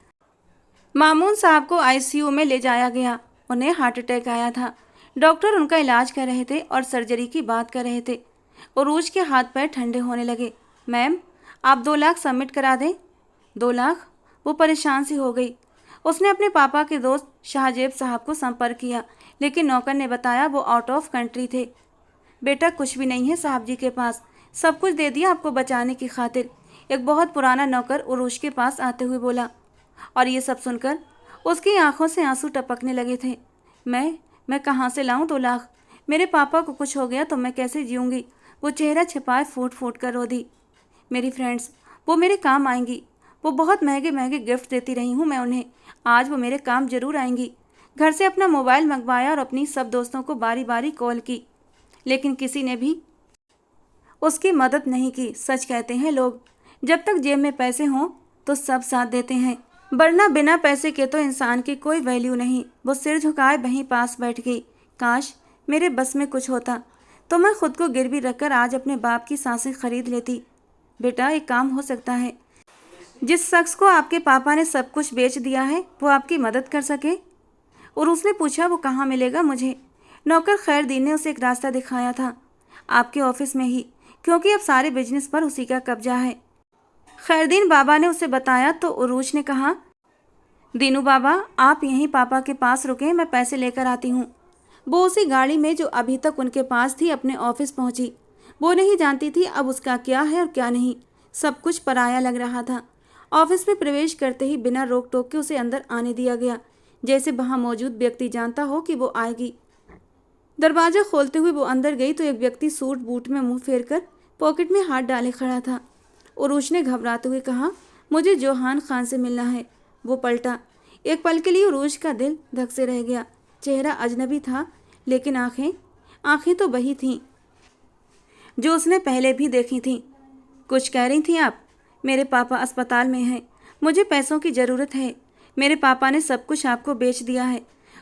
Speaker 1: मामून साहब को आईसीयू में ले जाया गया। उन्हें हार्ट अटैक आया था। डॉक्टर उनका इलाज कर रहे थे और सर्जरी की बात कर रहे थे। उरुश के हाथ पैर ठंडे होने लगे। मैम, आप 2 लाख सबमिट करा दें। 2 लाख? वो परेशान सी हो गई। उसने अपने पापा के दोस्त शाहजेब साहब को संपर्क किया, लेकिन नौकर ने बताया वो आउट ऑफ कंट्री थे। बेटा, कुछ भी नहीं है साहब जी के पास, सब कुछ दे दिया आपको बचाने की खातिर, एक बहुत पुराना नौकर उरुश के पास आते हुए बोला। और ये सब सुनकर उसकी आंखों से आंसू टपकने लगे थे। मैं कहाँ से लाऊं 2 लाख? मेरे पापा को कुछ हो गया तो मैं कैसे जीऊँगी? वो चेहरा छिपाए फूट फूट कर रो दी। मेरी फ्रेंड्स, वो मेरे काम आएंगी। वो बहुत महंगे महंगे गिफ्ट देती रही हूँ मैं उन्हें, आज वो मेरे काम जरूर आएंगी। घर से अपना मोबाइल मंगवाया और अपनी सब दोस्तों को बारी बारी कॉल की, लेकिन किसी ने भी उसकी मदद नहीं की। सच कहते हैं लोग, जब तक जेब में पैसे हों तो सब साथ देते हैं, वरना बिना पैसे के तो इंसान की कोई वैल्यू नहीं। वो सिर झुकाए वहीं पास बैठ गई। काश मेरे बस में कुछ होता तो मैं खुद को गिरवी रखकर आज अपने बाप की सांसें खरीद लेती। बेटा, एक काम हो सकता है, जिस शख्स को आपके पापा ने सब कुछ बेच दिया है वो आपकी मदद कर सके। और उसने पूछा, वो कहाँ मिलेगा मुझे? नौकर खैरदीन ने उसे एक रास्ता दिखाया था, आपके ऑफिस में ही, क्योंकि अब सारे बिजनेस पर उसी का कब्जा है। खैरदीन बाबा ने उसे बताया तो उरुश ने कहा, दीनू बाबा, आप यहीं पापा के पास रुकें, मैं पैसे लेकर आती हूँ। वो उसी गाड़ी में जो अभी तक उनके पास थी अपने ऑफिस पहुँची। वो नहीं जानती थी अब उसका क्या है और क्या नहीं, सब कुछ पराया लग रहा था। ऑफिस में प्रवेश करते ही बिना रोक टोक के उसे अंदर आने दिया गया, जैसे वहाँ मौजूद व्यक्ति जानता हो कि वो आएगी। दरवाज़ा खोलते हुए वो अंदर गई तो एक व्यक्ति सूट बूट में मुंह फेर कर पॉकेट में हाथ डाले खड़ा था। उरुश ने घबराते हुए कहा, मुझे जोहान खान से मिलना है। वो पलटा। एक पल के लिए उरुश का दिल धक से रह गया। चेहरा अजनबी था, लेकिन आंखें तो वही थीं जो उसने पहले भी देखी थीं। कुछ कह रही थी आप? मेरे पापा अस्पताल में हैं, मुझे पैसों की ज़रूरत है। मेरे पापा ने सब कुछ आपको बेच दिया है।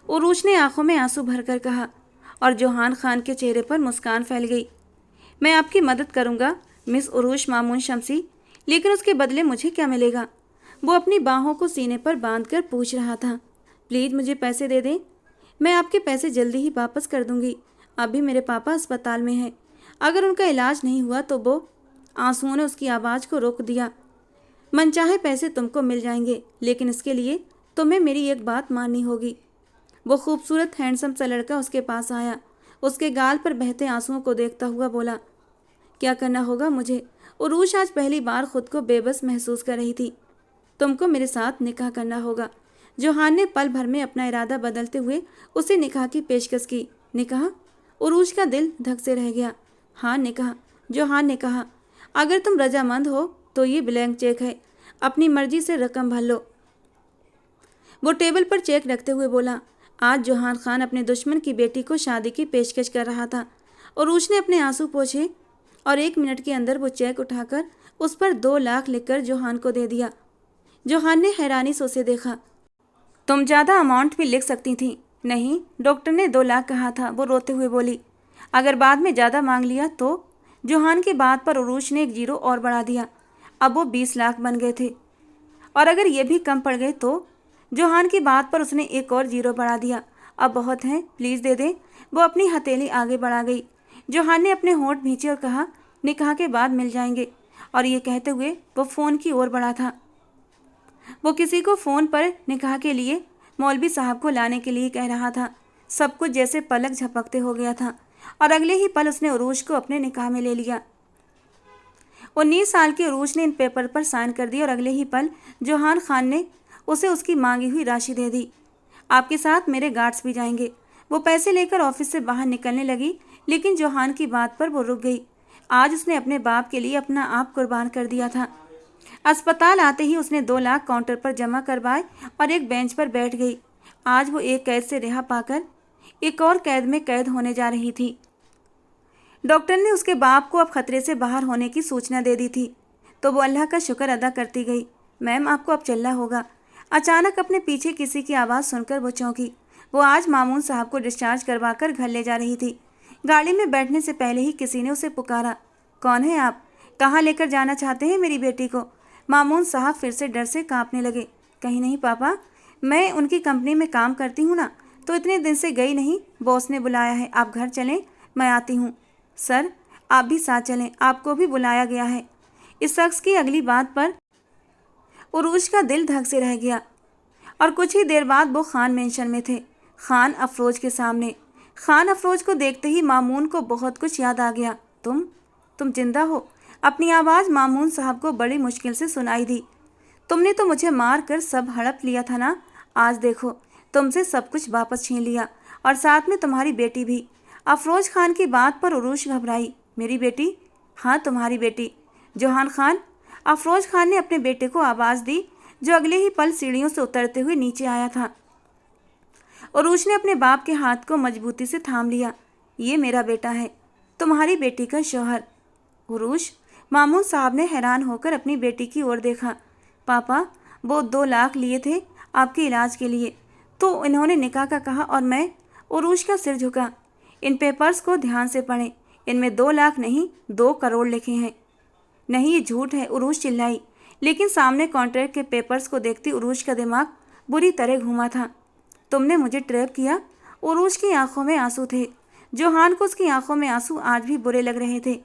Speaker 1: उरुश ने आंखों में आंसू भरकर कहा, और जोहान खान के चेहरे पर मुस्कान फैल गई। मैं आपकी मदद करूंगा मिस उरुश मामून शमसी, लेकिन उसके बदले मुझे क्या मिलेगा? वो अपनी बाहों को सीने पर बांधकर पूछ रहा था। प्लीज़ मुझे पैसे दे दें, मैं आपके पैसे जल्दी ही वापस कर दूंगी। अभी मेरे पापा अस्पताल में हैं, अगर उनका इलाज नहीं हुआ तो वो। आंसुओं ने उसकी आवाज़ को रोक दिया। मनचाहे पैसे तुमको मिल जाएंगे, लेकिन इसके लिए तुम्हें मेरी एक बात माननी होगी। वो खूबसूरत हैंडसम सा लड़का उसके पास आया, उसके गाल पर बहते आंसुओं को देखता हुआ बोला, क्या करना होगा मुझे? उरूश आज पहली बार खुद को बेबस महसूस कर रही थी। तुमको मेरे साथ निकाह करना होगा। जोहान ने पल भर में अपना इरादा बदलते हुए उसे निकाह की पेशकश की। निकाह? उरूश का दिल धक से रह गया। हाँ निकाह, जोहान ने कहा। अगर तुम रजामंद हो तो ये ब्लैंक चेक है, अपनी मर्जी से रकम भर लो। वो टेबल पर चेक रखते हुए बोला। आज जोहान खान अपने दुश्मन की बेटी को शादी की पेशकश कर रहा था। उरूश ने अपने आंसू पोंछे और 1 मिनट के अंदर वो चेक उठाकर उस पर 2 लाख लिखकर जोहान को दे दिया। जोहान ने हैरानी से उसे देखा। तुम ज़्यादा अमाउंट भी लिख सकती थी। नहीं, डॉक्टर ने 2 लाख कहा था, वो रोते हुए बोली। अगर बाद में ज़्यादा मांग लिया तो? जोहान की बात पर उरूश ने 1 जीरो और बढ़ा दिया। अब वो 20 लाख बन गए थे। और अगर ये भी कम पड़ गए तो? जोहान की बात पर उसने 1 और जीरो बढ़ा दिया। अब बहुत हैं, प्लीज़ दे दें। वो अपनी हथेली आगे बढ़ा गई। जोहान ने अपने होंठ भींचे और कहा, निकाह के बाद मिल जाएंगे। और ये कहते हुए वो फ़ोन की ओर बढ़ा था। वो किसी को फ़ोन पर निकाह के लिए मौलवी साहब को लाने के लिए कह रहा था। सब कुछ जैसे पलक झपकते हो गया था और अगले ही पल उसने उरूश को अपने निकाह में ले लिया। 19 साल के उरूश ने इन पेपर पर साइन कर दिया और अगले ही पल जोहान खान ने उसे उसकी मांगी हुई राशि दे दी। आपके साथ मेरे गार्ड्स भी जाएंगे। वो पैसे लेकर ऑफिस से बाहर निकलने लगी, लेकिन जोहान की बात पर वो रुक गई। आज उसने अपने बाप के लिए अपना आप कुर्बान कर दिया था। अस्पताल आते ही उसने 2 लाख काउंटर पर जमा करवाए और एक बेंच पर बैठ गई। आज वो एक कैद से रिहा पाकर एक और कैद में कैद होने जा रही थी। डॉक्टर ने उसके बाप को अब खतरे से बाहर होने की सूचना दे दी थी, तो वो अल्लाह का शुक्र अदा करती गई। मैम, आपको अब चलना होगा। अचानक अपने पीछे किसी की आवाज़ सुनकर वो चौंकी। वो आज मामून साहब को डिस्चार्ज करवाकर घर ले जा रही थी। गाड़ी में बैठने से पहले ही किसी ने उसे पुकारा। कौन है आप? कहाँ लेकर जाना चाहते हैं मेरी बेटी को? मामून साहब फिर से डर से कांपने लगे। कहीं नहीं पापा, मैं उनकी कंपनी में काम करती हूँ ना, तो इतने दिन से गई नहीं। बॉस ने बुलाया है, आप घर चलें, मैं आती हूँ। सर, आप भी साथ चलें, आपको भी बुलाया गया है। इस शख्स की अगली बात पर उरूश का दिल धक से रह गया और कुछ ही देर बाद वो खान मेंशन में थे, खान अफरोज के सामने। खान अफरोज को देखते ही मामून को बहुत कुछ याद आ गया। तुम जिंदा हो? अपनी आवाज़ मामून साहब को बड़ी मुश्किल से सुनाई दी। तुमने तो मुझे मार कर सब हड़प लिया था ना, आज देखो तुमसे सब कुछ वापस छीन लिया और साथ में तुम्हारी बेटी भी। अफरोज खान की बात पर उरूश घबराई। मेरी बेटी? हाँ, तुम्हारी बेटी। जोहान खान? अफरोज खान ने अपने बेटे को आवाज़ दी, जो अगले ही पल सीढ़ियों से उतरते हुए नीचे आया था। उरूश ने अपने बाप के हाथ को मजबूती से थाम लिया। ये मेरा बेटा है, तुम्हारी बेटी का शौहर। उरूश? मामून साहब ने हैरान होकर अपनी बेटी की ओर देखा। पापा, वो 2 लाख लिए थे आपके इलाज के लिए, तो इन्होंने निकाह का कहा और मैं? उरूश का सिर झुका। इन पेपर्स को ध्यान से पढ़ें, इनमें 2 लाख नहीं 2 करोड़ लिखे हैं। नहीं, ये झूठ है, उरूश चिल्लाई। लेकिन सामने कॉन्ट्रैक्ट के पेपर्स को देखती उरूश का दिमाग बुरी तरह घूमा था। तुमने मुझे ट्रैप किया। उरूश की आंखों में आंसू थे। जोहान को उसकी आंखों में आंसू आज भी बुरे लग रहे थे।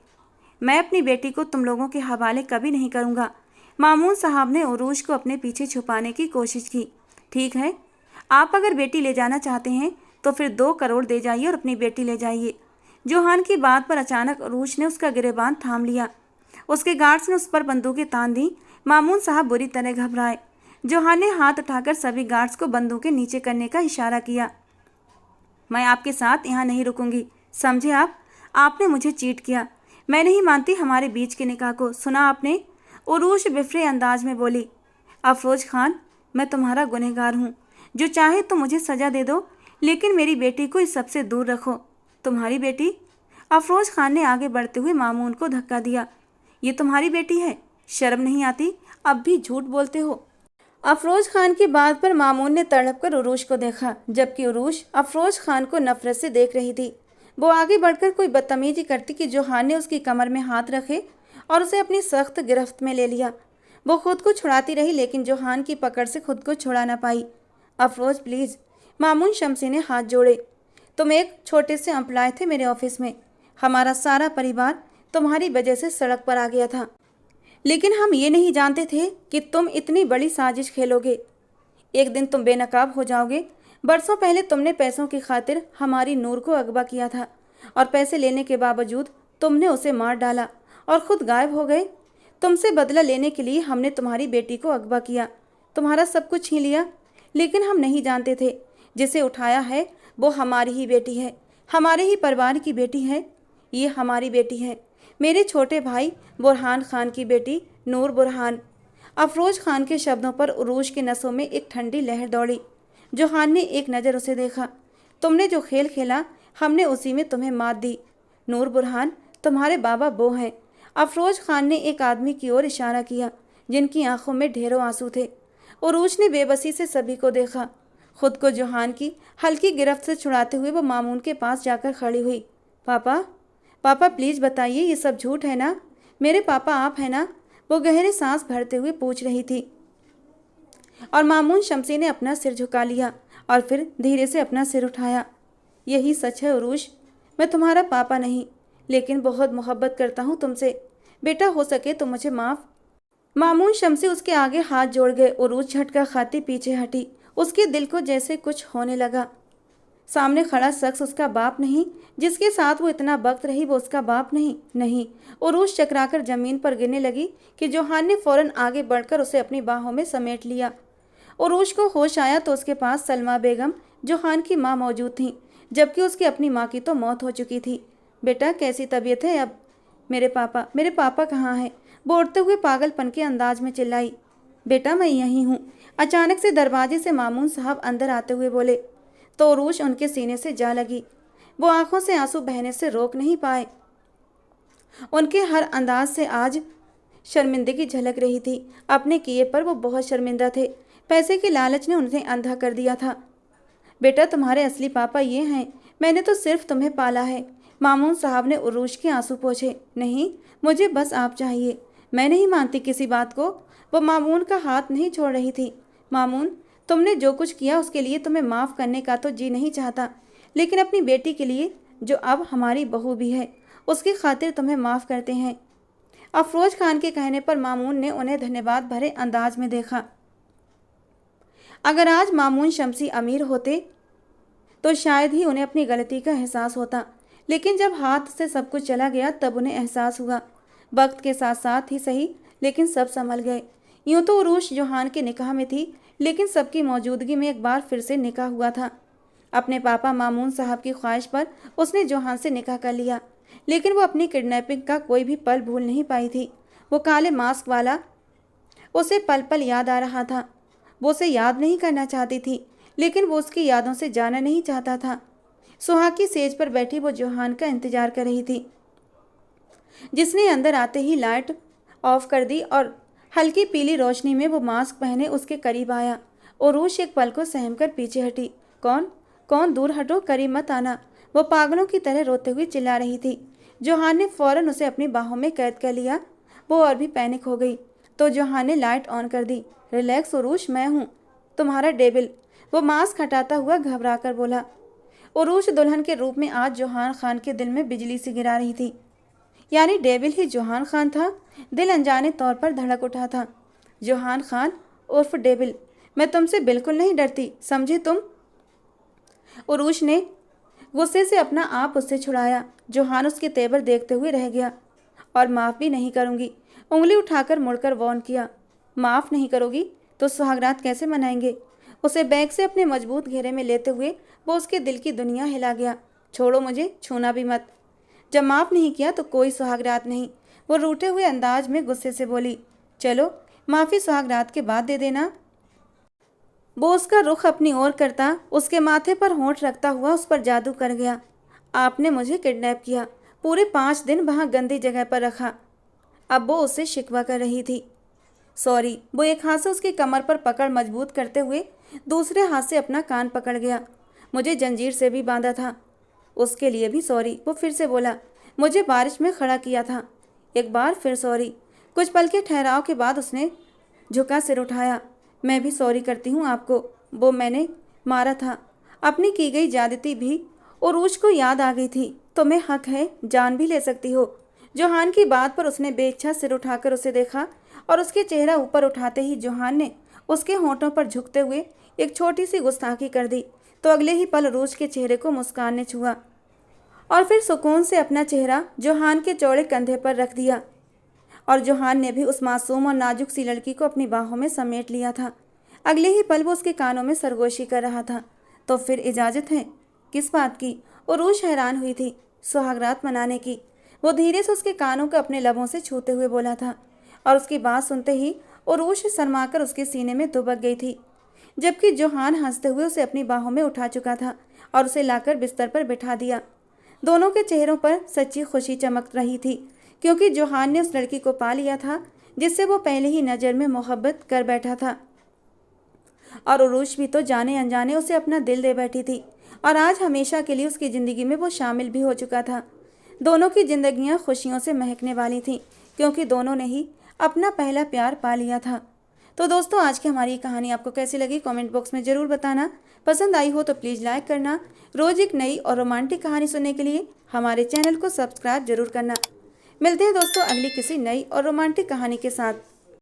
Speaker 1: मैं अपनी बेटी को तुम लोगों के हवाले कभी नहीं करूँगा। मामून साहब ने उरूश को अपने पीछे छुपाने की कोशिश की। ठीक है, आप अगर बेटी ले जाना चाहते हैं तो फिर 2 करोड़ दे जाइए और अपनी बेटी ले जाइए। जोहान की बात पर अचानक उरूश ने उसका गिरेबान थाम लिया। उसके गार्ड्स ने उस पर बंदूकें तान दी। मामून साहब बुरी तरह घबराए। जोहान ने हाथ उठाकर सभी गार्ड्स को बंदूकें नीचे करने का इशारा किया। मैं आपके साथ यहाँ नहीं रुकूंगी, समझे आप? आपने मुझे चीट किया। मैं नहीं मानती हमारे बीच के निकाह को। सुना आपने? उरूश बिफरे अंदाज में बोली। अफरोज खान, मैं तुम्हारा गुनहगार हूँ। जो चाहे तो मुझे सज़ा दे दो, लेकिन मेरी बेटी को इस सबसे दूर रखो। तुम्हारी बेटी? अफरोज खान ने आगे बढ़ते हुए मामून को धक्का दिया। ये तुम्हारी बेटी है? शर्म नहीं आती? अब भी झूठ बोलते हो। अफरोज खान की बात पर मामून ने तड़प कर उरूश को देखा, जबकि उरूश अफरोज खान को नफरत से देख रही थी। वो आगे बढ़कर कोई बदतमीजी करती कि जोहान ने उसकी कमर में हाथ रखे और उसे अपनी सख्त गिरफ्त में ले लिया। वो खुद को छुड़ाती रही, लेकिन जोहान की पकड़ से खुद को छुड़ा न पाई। अफरोज प्लीज़। मामून शमसी ने हाथ जोड़े। तुम एक छोटे से एम्प्लॉय थे मेरे ऑफिस में। हमारा सारा परिवार तुम्हारी वजह से सड़क पर आ गया था, लेकिन हम ये नहीं जानते थे कि तुम इतनी बड़ी साजिश खेलोगे। एक दिन तुम बेनकाब हो जाओगे। बरसों पहले तुमने पैसों की खातिर हमारी नूर को अगवा किया था और पैसे लेने के बावजूद तुमने उसे मार डाला और खुद गायब हो गए। तुमसे बदला लेने के लिए हमने तुम्हारी बेटी को अगवा किया, तुम्हारा सब कुछ छीन लिया, लेकिन हम नहीं जानते थे जिसे उठाया है वो हमारी ही बेटी है, हमारे ही परिवार की बेटी है। ये हमारी बेटी है, मेरे छोटे भाई बुरहान खान की बेटी नूर बुरहान। अफरोज खान के शब्दों पर उरूज के नसों में एक ठंडी लहर दौड़ी। जोहान ने एक नज़र उसे देखा। तुमने जो खेल खेला हमने उसी में तुम्हें मात दी। नूर बुरहान तुम्हारे बाबा वो हैं। अफरोज खान ने एक आदमी की ओर इशारा किया जिनकी आंखों में ढेरों आंसू थे। उरूज ने बेबसी से सभी को देखा। खुद को जोहान की हल्की गिरफ्त से छुड़ाते हुए वो मामून के पास जाकर खड़ी हुई। पापा, पापा प्लीज़ बताइए ये सब झूठ है ना? मेरे पापा आप हैं ना? वो गहरे सांस भरते हुए पूछ रही थी। और मामून शमसी ने अपना सिर झुका लिया और फिर धीरे से अपना सिर उठाया। यही सच है उरूज, मैं तुम्हारा पापा नहीं, लेकिन बहुत मोहब्बत करता हूँ तुमसे। बेटा हो सके तो मुझे माफ़। मामून शमसी उसके आगे हाथ जोड़ गए। उरूज झटका खाती पीछे हटी। उसके दिल को जैसे कुछ होने लगा। सामने खड़ा शख्स उसका बाप नहीं, जिसके साथ वो इतना वक्त रही वो उसका बाप नहीं। नहीं। उरूज चकराकर जमीन पर गिरने लगी कि जोहान ने फौरन आगे बढ़कर उसे अपनी बाहों में समेट लिया। उरूज को होश आया तो उसके पास सलमा बेगम जोहान की माँ मौजूद थीं, जबकि उसकी अपनी माँ की तो मौत हो चुकी थी। बेटा कैसी तबीयत है अब? मेरे पापा कहाँ हैं? वो उड़ते हुए पागलपन के अंदाज में चिल्लाई। बेटा मैं यहीं हूँ। अचानक से दरवाजे से मामून साहब अंदर आते हुए बोले तो उरूज उनके सीने से जा लगी। वो आंखों से आंसू बहने से रोक नहीं पाए। उनके हर अंदाज से आज शर्मिंदगी झलक रही थी। अपने किए पर वो बहुत शर्मिंदा थे। पैसे के लालच ने उन्हें अंधा कर दिया था। बेटा तुम्हारे असली पापा ये हैं, मैंने तो सिर्फ तुम्हें पाला है। मामून साहब ने उरूज के आंसू पोंछे। नहीं, मुझे बस आप चाहिए। मैं नहीं मानती किसी बात को। वो मामून का हाथ नहीं छोड़ रही थी। मामून, तुमने जो कुछ किया उसके लिए तुम्हें माफ़ करने का तो जी नहीं चाहता, लेकिन अपनी बेटी के लिए जो अब हमारी बहू भी है उसकी खातिर तुम्हें माफ़ करते हैं। अफरोज खान के कहने पर मामून ने उन्हें धन्यवाद भरे अंदाज में देखा। अगर आज मामून शमसी अमीर होते तो शायद ही उन्हें अपनी गलती का एहसास होता, लेकिन जब हाथ से सब कुछ चला गया तब उन्हें एहसास हुआ। वक्त के साथ साथ ही सही, लेकिन सब संभल गए। यूँ तो उरूज जोहान के निकाह में थी, लेकिन सबकी मौजूदगी में एक बार फिर से निकाह हुआ था। अपने पापा मामून साहब की ख्वाहिश पर उसने जोहान से निकाह कर लिया, लेकिन वो अपनी किडनैपिंग का कोई भी पल भूल नहीं पाई थी। वो काले मास्क वाला उसे पल पल याद आ रहा था। वो उसे याद नहीं करना चाहती थी, लेकिन वो उसकी यादों से जाना नहीं चाहता था। सुहाग की सेज पर बैठी वो जोहान का इंतजार कर रही थी, जिसने अंदर आते ही लाइट ऑफ कर दी और हल्की पीली रोशनी में वो मास्क पहने उसके करीब आया। उरूज एक पल को सहमकर पीछे हटी। कौन कौन? दूर हटो, करीब मत आना। वो पागलों की तरह रोते हुए चिल्ला रही थी। जोहान ने फौरन उसे अपनी बाहों में कैद कर लिया। वो और भी पैनिक हो गई तो जोहान ने लाइट ऑन कर दी। रिलैक्स उरूज, मैं हूँ तुम्हारा डेविल। वो मास्क हटाता हुआ घबरा कर बोला। उरूज दुल्हन के रूप में आज जोहान खान के दिल में बिजली सी गिरा रही थी। यानी डेविल ही जोहान खान था। दिल अनजाने तौर पर धड़क उठा था। जोहान खान उर्फ डेविल, मैं तुमसे बिल्कुल नहीं डरती, समझे तुम? उरूज ने गुस्से से अपना आप उससे छुड़ाया। जोहान उसके तेवर देखते हुए रह गया। और माफ़ भी नहीं करूँगी, उंगली उठाकर मुड़कर वॉर्न किया। माफ़ नहीं करोगी तो सुहागरात कैसे मनाएंगे? उसे बैग से अपने मजबूत घेरे में लेते हुए वो उसके दिल की दुनिया हिला गया। छोड़ो मुझे, छूना भी मत। जब माफ़ नहीं किया तो कोई सुहागरात नहीं। वो रूठे हुए अंदाज में गुस्से से बोली। चलो, माफ़ी सुहागरात के बाद दे देना। वो उसका रुख अपनी ओर करता, उसके माथे पर होंठ रखता हुआ उस पर जादू कर गया। आपने मुझे किडनैप किया, पूरे 5 दिन वहाँ गंदी जगह पर रखा। अब वो उससे शिकवा कर रही थी। सॉरी। वो एक हाथ से उसकी कमर पर पकड़ मजबूत करते हुए दूसरे हाथ से अपना कान पकड़ गया। मुझे जंजीर से भी बांधा था, उसके लिए भी सॉरी। वो फिर से बोला। मुझे बारिश में खड़ा किया था, एक बार फिर सॉरी। कुछ पल के ठहराव के बाद उसने झुका सिर उठाया। मैं भी सॉरी करती हूँ आपको। वो मैंने मारा था। अपनी की गई ज्यादती भी उरूज को याद आ गई थी। तुम्हें हक है, जान भी ले सकती हो। जोहान की बात पर उसने बेइच्छा सिर उठाकर उसे देखा और उसके चेहरा ऊपर उठाते ही जोहान ने उसके होंठों पर झुकते हुए एक छोटी सी गुस्ताखी कर दी। तो अगले ही पल उरूज के चेहरे को मुस्कान ने छुआ और फिर सुकून से अपना चेहरा जोहान के चौड़े कंधे पर रख दिया। और जोहान ने भी उस मासूम और नाजुक सी लड़की को अपनी बाहों में समेट लिया था। अगले ही पल वो उसके कानों में सरगोशी कर रहा था। तो फिर इजाज़त है? किस बात की? उरूज हैरान हुई थी। सुहागरात मनाने की। वो धीरे से उसके कानों को अपने लबों से छूते हुए बोला था और उसकी बात सुनते ही उरूज शर्माकर उसके सीने में दुबक गई थी, जबकि जोहान हंसते हुए उसे अपनी बाहों में उठा चुका था और उसे लाकर बिस्तर पर बिठा दिया। दोनों के चेहरों पर सच्ची खुशी चमक रही थी, क्योंकि जोहान ने उस लड़की को पा लिया था जिससे वो पहले ही नज़र में मोहब्बत कर बैठा था। और उरूज भी तो जाने अनजाने उसे अपना दिल दे बैठी थी और आज हमेशा के लिए उसकी ज़िंदगी में वो शामिल भी हो चुका था। दोनों की जिंदगियां खुशियों से महकने वाली थीं, क्योंकि दोनों ने ही अपना पहला प्यार पा लिया था। तो दोस्तों, आज की हमारी कहानी आपको कैसी लगी कमेंट बॉक्स में ज़रूर बताना। पसंद आई हो तो प्लीज़ लाइक करना। रोज़ एक नई और रोमांटिक कहानी सुनने के लिए हमारे चैनल को सब्सक्राइब जरूर करना। मिलते हैं दोस्तों अगली किसी नई और रोमांटिक कहानी के साथ।